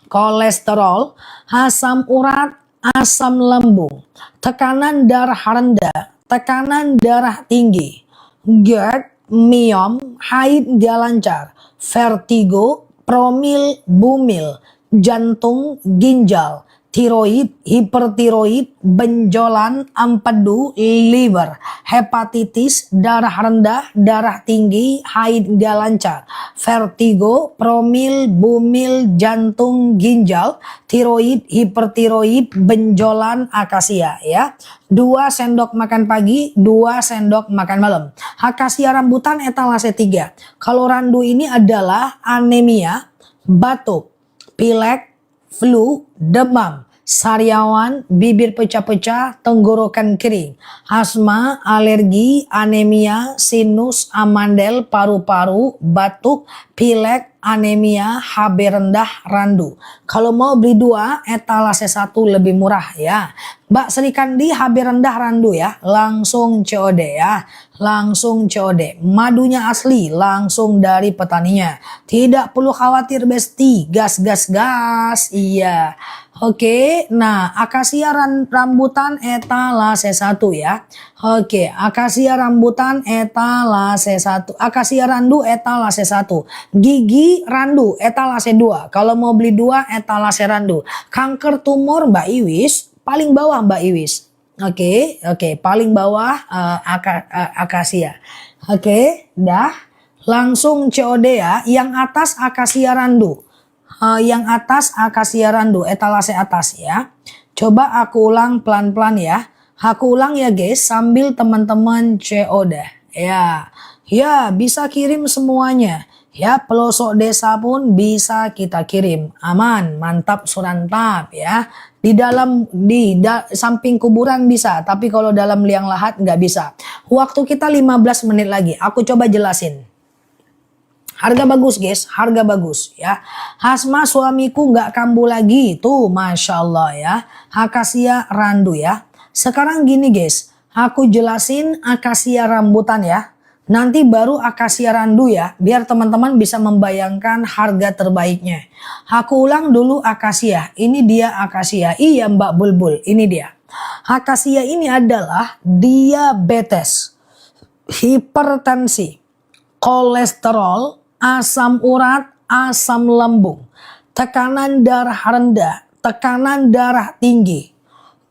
kolesterol, asam urat, asam lambung, tekanan darah rendah, tekanan darah tinggi, GERD, miom, haid gak lancar, vertigo, promil, bumil, jantung, ginjal, tiroid, hipertiroid, benjolan, empedu, liver, hepatitis, darah rendah, darah tinggi, haid gak lancar, vertigo, promil, bumil, jantung, ginjal, tiroid, hipertiroid, benjolan, akasia ya. 2 sendok makan pagi, 2 sendok makan malam. Akasia rambutan etalase 3. Kalau randu ini adalah anemia, batuk, pilek, flu, demam, sariawan, bibir pecah-pecah, tenggorokan kering, asma, alergi, anemia, sinus, amandel, paru-paru, batuk, pilek, anemia, HB rendah, randu. Kalau mau beli 2, etalase 1 lebih murah ya. Mbak Sri Kandi HB rendah randu ya, langsung COD ya. Langsung COD. Madunya asli, langsung dari petaninya. Tidak perlu khawatir besti, gas. Iya. Oke, nah akasia rambutan etalase 1 ya. Oke, akasia rambutan etalase 1. Akasia randu etalase 1. Gigi randu etalase 2. Kalau mau beli 2 etalase randu. Kanker tumor Mbak Iwis paling bawah Mbak Iwis. Oke, paling bawah akasia. Oke, dah. Langsung COD ya. Yang atas akasia randu. Yang atas akasia randu, etalase atas ya. Coba aku ulang pelan-pelan ya. Aku ulang ya guys, sambil teman-teman COD ya. Ya, bisa kirim semuanya. Ya, pelosok desa pun bisa kita kirim. Aman, mantap surantap ya. Di samping kuburan bisa, tapi kalau dalam liang lahat nggak bisa. Waktu kita 15 menit lagi, aku coba jelasin. Harga bagus guys, harga bagus ya. Asma suamiku nggak kambuh lagi, tuh Masya Allah ya. Akasia randu ya. Sekarang gini guys, aku jelasin akasia rambutan ya. Nanti baru akasia randu ya, biar teman-teman bisa membayangkan harga terbaiknya. Aku ulang dulu akasia, ini dia akasia. Iya Mbak Bulbul, ini dia. Akasia ini adalah diabetes, hipertensi, kolesterol, asam urat, asam lambung, tekanan darah rendah, tekanan darah tinggi,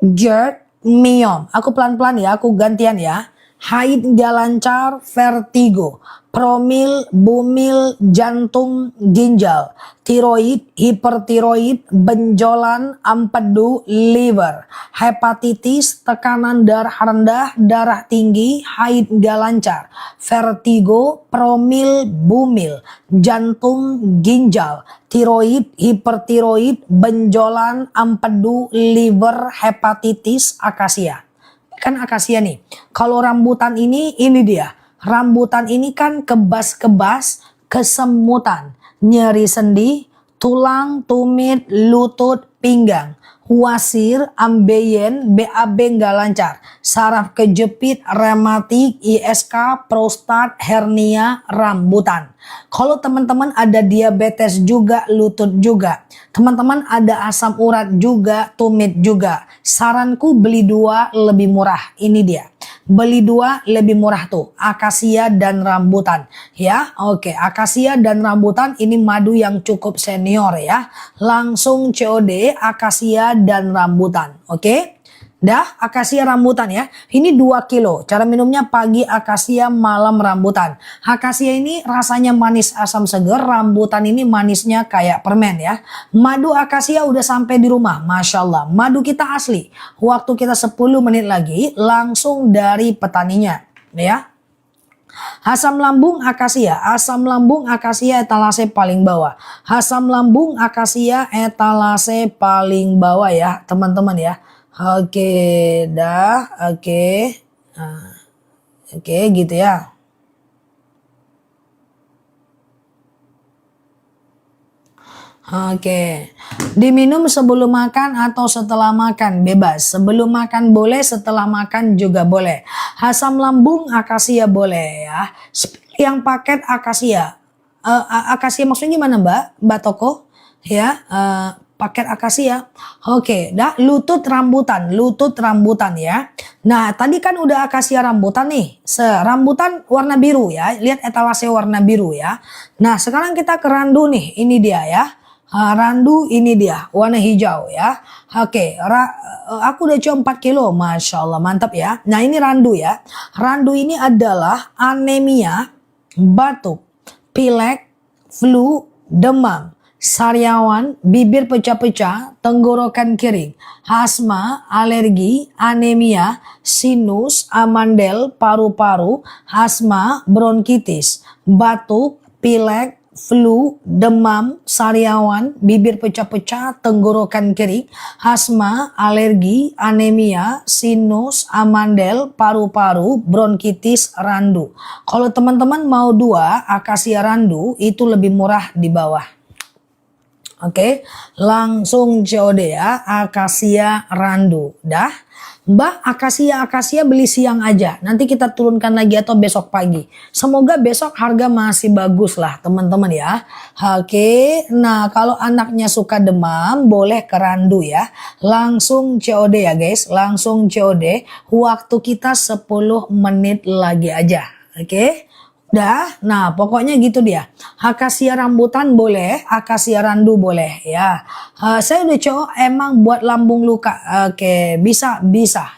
GERD, myom. Aku pelan-pelan ya, aku gantian ya. Haid nggak lancar, vertigo, promil, bumil, jantung, ginjal, tiroid, hipertiroid, benjolan, empedu, liver, hepatitis, tekanan darah rendah, darah tinggi, haid nggak lancar, vertigo, promil, bumil, jantung, ginjal, tiroid, hipertiroid, benjolan, empedu, liver, hepatitis, akasia. Kan akasia nih. Kalau rambutan ini dia. Rambutan ini kan kebas-kebas, kesemutan, nyeri sendi, tulang, tumit, lutut, pinggang, wasir, ambeien, BAB nggak lancar, saraf kejepit, rematik, ISK, prostat, hernia, rambutan. Kalau teman-teman ada diabetes juga, lutut juga, teman-teman ada asam urat juga, tumit juga, saranku beli 2 lebih murah. Ini dia. Beli 2 lebih murah tuh, akasia dan rambutan ya. Oke, akasia dan rambutan ini madu yang cukup senior ya. Langsung COD akasia dan rambutan. Oke. Dah, akasia rambutan ya. Ini 2 kilo. Cara minumnya pagi akasia, malam rambutan. Akasia ini rasanya manis asam seger, rambutan ini manisnya kayak permen ya. Madu akasia udah sampai di rumah, Masya Allah. Madu kita asli. Waktu kita 10 menit lagi langsung dari petaninya ya. Asam lambung akasia, etalase paling bawah. Asam lambung akasia etalase paling bawah ya, teman-teman ya. Oke, dah, oke. Nah, oke, gitu ya. Oke, diminum sebelum makan atau setelah makan bebas. Sebelum makan boleh, setelah makan juga boleh. Asam lambung akasia boleh ya. Yang paket akasia, akasia maksudnya gimana Mbak Toko? Ya, paket akasia. Oke, dah lutut rambutan ya. Nah, tadi kan udah akasia rambutan nih. Rambutan warna biru ya. Lihat etalase warna biru ya. Nah, sekarang kita ke randu nih. Ini dia ya. Randu ini dia, warna hijau ya. Oke, aku udah coba 4 kilo, Masya Allah, mantap ya. Nah ini randu ya. Randu ini adalah anemia, batuk, pilek, flu, demam, sariawan, bibir pecah-pecah, tenggorokan kering, asma, alergi, anemia, sinus, amandel, paru-paru, asma, bronkitis, batuk, pilek, flu, demam, sariawan, bibir pecah-pecah, tenggorokan kering, asma, alergi, anemia, sinus, amandel, paru-paru, bronkitis, randu. Kalau teman-teman mau 2, akasia randu itu lebih murah di bawah. Oke, langsung COD ya, akasia randu. Dah, Mbak, akasia beli siang aja. Nanti kita turunkan lagi atau besok pagi. Semoga besok harga masih bagus lah teman-teman ya. Oke, nah kalau anaknya suka demam boleh ke randu ya. Langsung COD ya guys, langsung COD. Waktu kita 10 menit lagi aja. Oke. Dah, nah pokoknya gitu dia. Akasia rambutan boleh, akasia randu boleh ya. Saya udah coba emang buat lambung luka. Oke, bisa.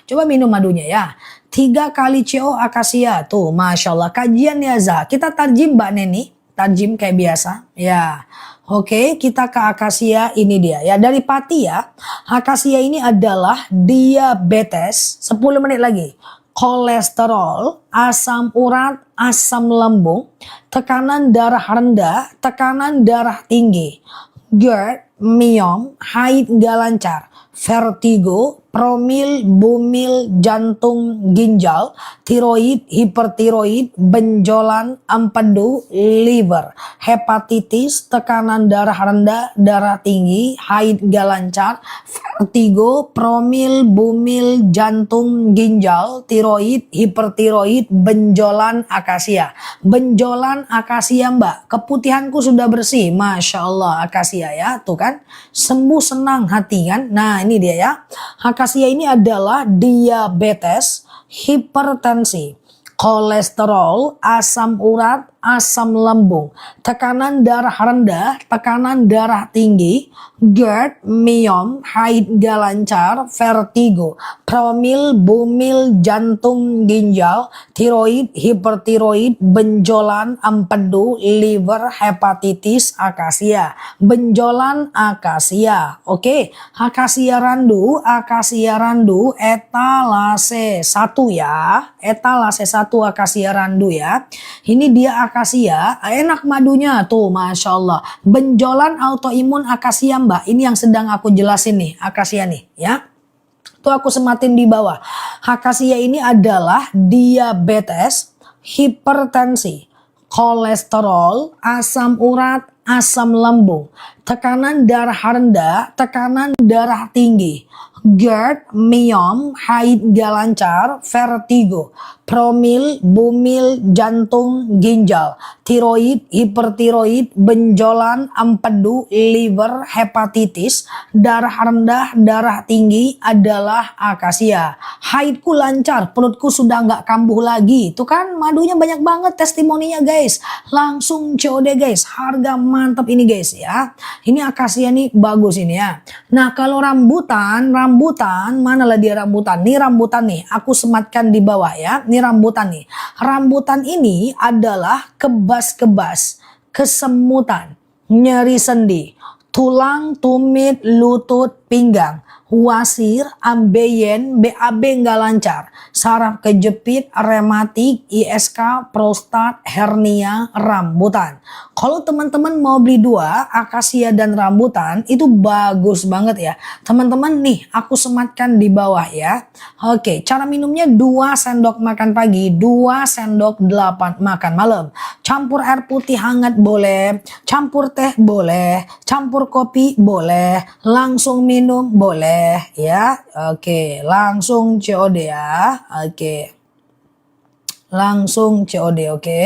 Coba minum madunya ya. 3 kali CO akasia tuh, Masya Allah. Kajian ya Za. Kita tarjim Mbak Neni, tarjim kayak biasa ya. Oke, kita ke akasia ini dia ya. Dari Pati ya. Akasia ini adalah diabetes. 10 menit lagi. Kolesterol, asam urat, asam lambung, tekanan darah rendah, tekanan darah tinggi, GERD, myom, haid nggak lancar, vertigo, promil, bumil, jantung, ginjal, tiroid, hipertiroid, benjolan, empedu, liver, hepatitis, tekanan darah rendah, darah tinggi, haid nggak lancar, vertigo, promil, bumil, jantung, ginjal, tiroid, hipertiroid, benjolan, akasia. Benjolan akasia Mbak, keputihanku sudah bersih, Masya Allah akasia ya, tuh kan, sembuh senang hati kan. Nah ini dia ya, akasia ini adalah diabetes, hipertensi, kolesterol, asam urat, asam lambung, tekanan darah rendah, tekanan darah tinggi, GERD, myom, haid gak lancar, vertigo, promil, bumil, jantung, ginjal, tiroid, hipertiroid, benjolan, empedu, liver, hepatitis, akasia, benjolan, akasia. Oke, akasia randu, etalase 1 ya, etalase 1 akasia randu ya. Ini dia akasia, enak madunya tuh, masya Allah. Benjolan autoimun akasia mbak, ini yang sedang aku jelasin nih, akasia nih ya. Tuh aku sematin di bawah. Akasia ini adalah diabetes, hipertensi, kolesterol, asam urat, asam lambung, tekanan darah rendah, tekanan darah tinggi, GERD, myom, haid gak lancar, vertigo, promil, bumil, jantung, ginjal, tiroid, hipertiroid, benjolan, empedu, liver, hepatitis, darah rendah, darah tinggi adalah akasia. Haidku lancar, perutku sudah nggak kambuh lagi. Itu kan madunya banyak banget testimoninya guys. Langsung COD guys, harga mantap ini guys ya. Ini akasia nih bagus ini ya. Nah kalau rambutan manalah dia rambutan. Nih rambutan nih, aku sematkan di bawah ya. Nih rambutan nih. Rambutan ini adalah kebas-kebas, kesemutan, nyeri sendi, tulang, tumit, lutut, pinggang, wasir, ambeien, BAB nggak lancar, saraf kejepit, rematik, ISK, prostat, hernia, rambutan. Kalau teman-teman mau beli 2, akasia dan rambutan, itu bagus banget ya. Teman-teman nih, aku sematkan di bawah ya. Oke, cara minumnya 2 sendok makan pagi, 2 sendok 8 makan malam. Campur air putih hangat boleh, campur teh boleh, campur kopi boleh, langsung minum boleh ya. Oke, langsung COD ya. Oke. Langsung COD, oke.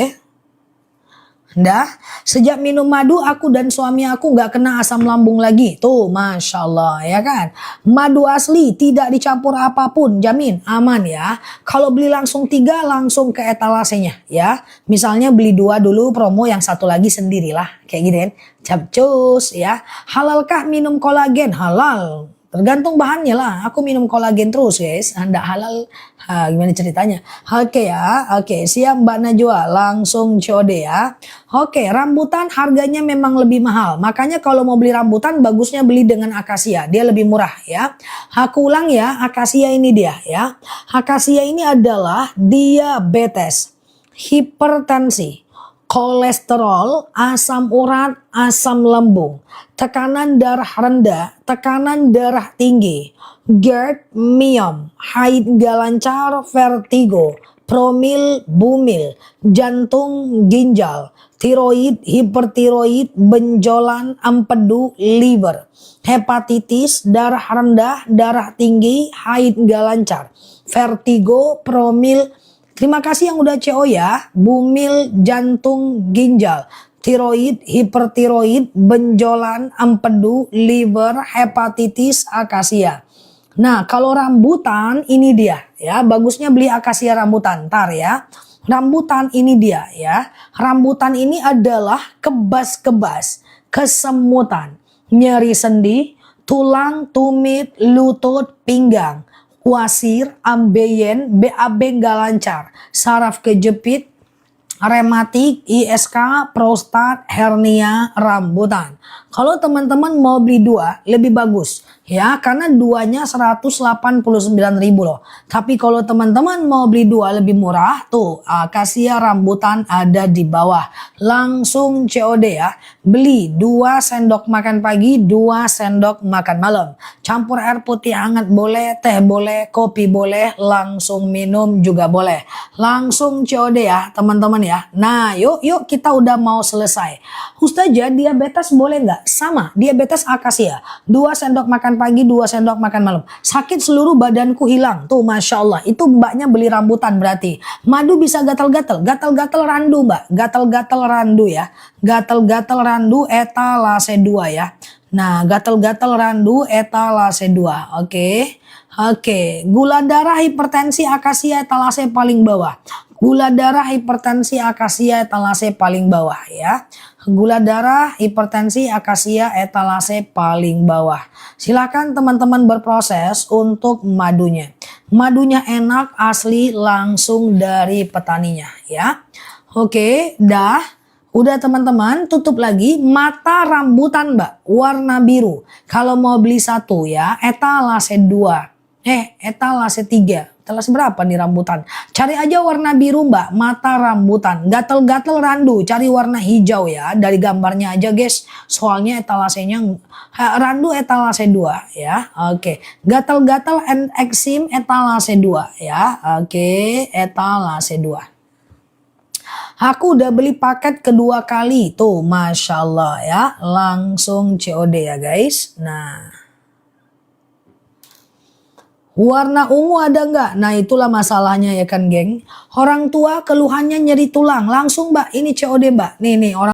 Dah, sejak minum madu aku dan suami aku nggak kena asam lambung lagi. Tuh, masya Allah ya kan. Madu asli tidak dicampur apapun, jamin aman ya. Kalau beli langsung 3 langsung ke etalasenya ya. Misalnya beli 2 dulu promo, yang 1 lagi sendirilah kayak gini kan. Capcus ya. Halalkah minum kolagen? Halal. Tergantung bahannya lah. Aku minum kolagen terus guys. Nggak halal. Gimana ceritanya? Oke ya. Oke, siap Mbak Najwa. Langsung COD ya. Oke, rambutan harganya memang lebih mahal. Makanya kalau mau beli rambutan bagusnya beli dengan akasia. Dia lebih murah ya. Aku ulang ya. Akasia ini dia ya. Akasia ini adalah diabetes, hipertensi, kolesterol, asam urat, asam lambung, tekanan darah rendah, tekanan darah tinggi, GERD, myom, haid gak lancar, vertigo, promil, bumil, jantung, ginjal, tiroid, hipertiroid, benjolan, empedu, liver, hepatitis, darah rendah, darah tinggi, haid gak lancar, vertigo, promil. Terima kasih yang udah CO ya. Bumil, jantung, ginjal, tiroid, hipertiroid, benjolan, empedu, liver, hepatitis, akasia. Nah kalau rambutan ini dia ya. Bagusnya beli akasia rambutan. Ntar ya. Rambutan ini dia ya. Rambutan ini adalah kebas-kebas, kesemutan, nyeri sendi, tulang, tumit, lutut, pinggang, wasir, ambeien, BAB nggak lancar, saraf kejepit, rematik, ISK, prostat, hernia, rambutan. Kalau teman-teman mau beli 2 lebih bagus ya, karena 2-nya 189.000 loh. Tapi kalau teman-teman mau beli 2 lebih murah, tuh akasia rambutan ada di bawah. Langsung COD ya. Beli 2 sendok makan pagi, 2 sendok makan malam. Campur air putih hangat boleh, teh boleh, kopi boleh, langsung minum juga boleh. Langsung COD ya teman-teman ya. Nah yuk kita udah mau selesai. Ustazah, diabetes boleh nggak? Sama, diabetes akasia. 2 sendok makan pagi, 2 sendok makan malam. Sakit seluruh badanku hilang. Tuh masya Allah, itu mbaknya beli rambutan berarti. Madu bisa gatal-gatal, gatal-gatal randu mbak. Gatal-gatal randu ya. Gatal-gatal randu etalase 2 ya. Nah gatal-gatal randu etalase 2. Oke. Gula darah, hipertensi, akasia, etalase paling bawah. Gula darah, hipertensi, akasia, etalase paling bawah ya. Gula darah, hipertensi, akasia, etalase paling bawah. Silakan teman-teman berproses untuk madunya. Madunya enak, asli, langsung dari petaninya ya. Oke, dah. Udah teman-teman, tutup lagi. Mata rambutan mbak, warna biru. Kalau mau beli satu ya, etalase 2. Etalase 3. Etalase berapa nih rambutan? Cari aja warna biru mbak, mata rambutan. Gatel-gatel randu, cari warna hijau ya. Dari gambarnya aja guys. Soalnya etalasenya randu etalase 2 ya. Oke. Gatel-gatel and eksim etalase 2 ya. Oke, etalase 2. Aku udah beli paket kedua kali. Tuh, Masya Allah ya. Langsung COD ya guys. Nah. Warna ungu ada nggak? Nah itulah masalahnya ya kan geng. Orang tua keluhannya nyeri tulang. Langsung mbak, ini COD mbak. Nih orang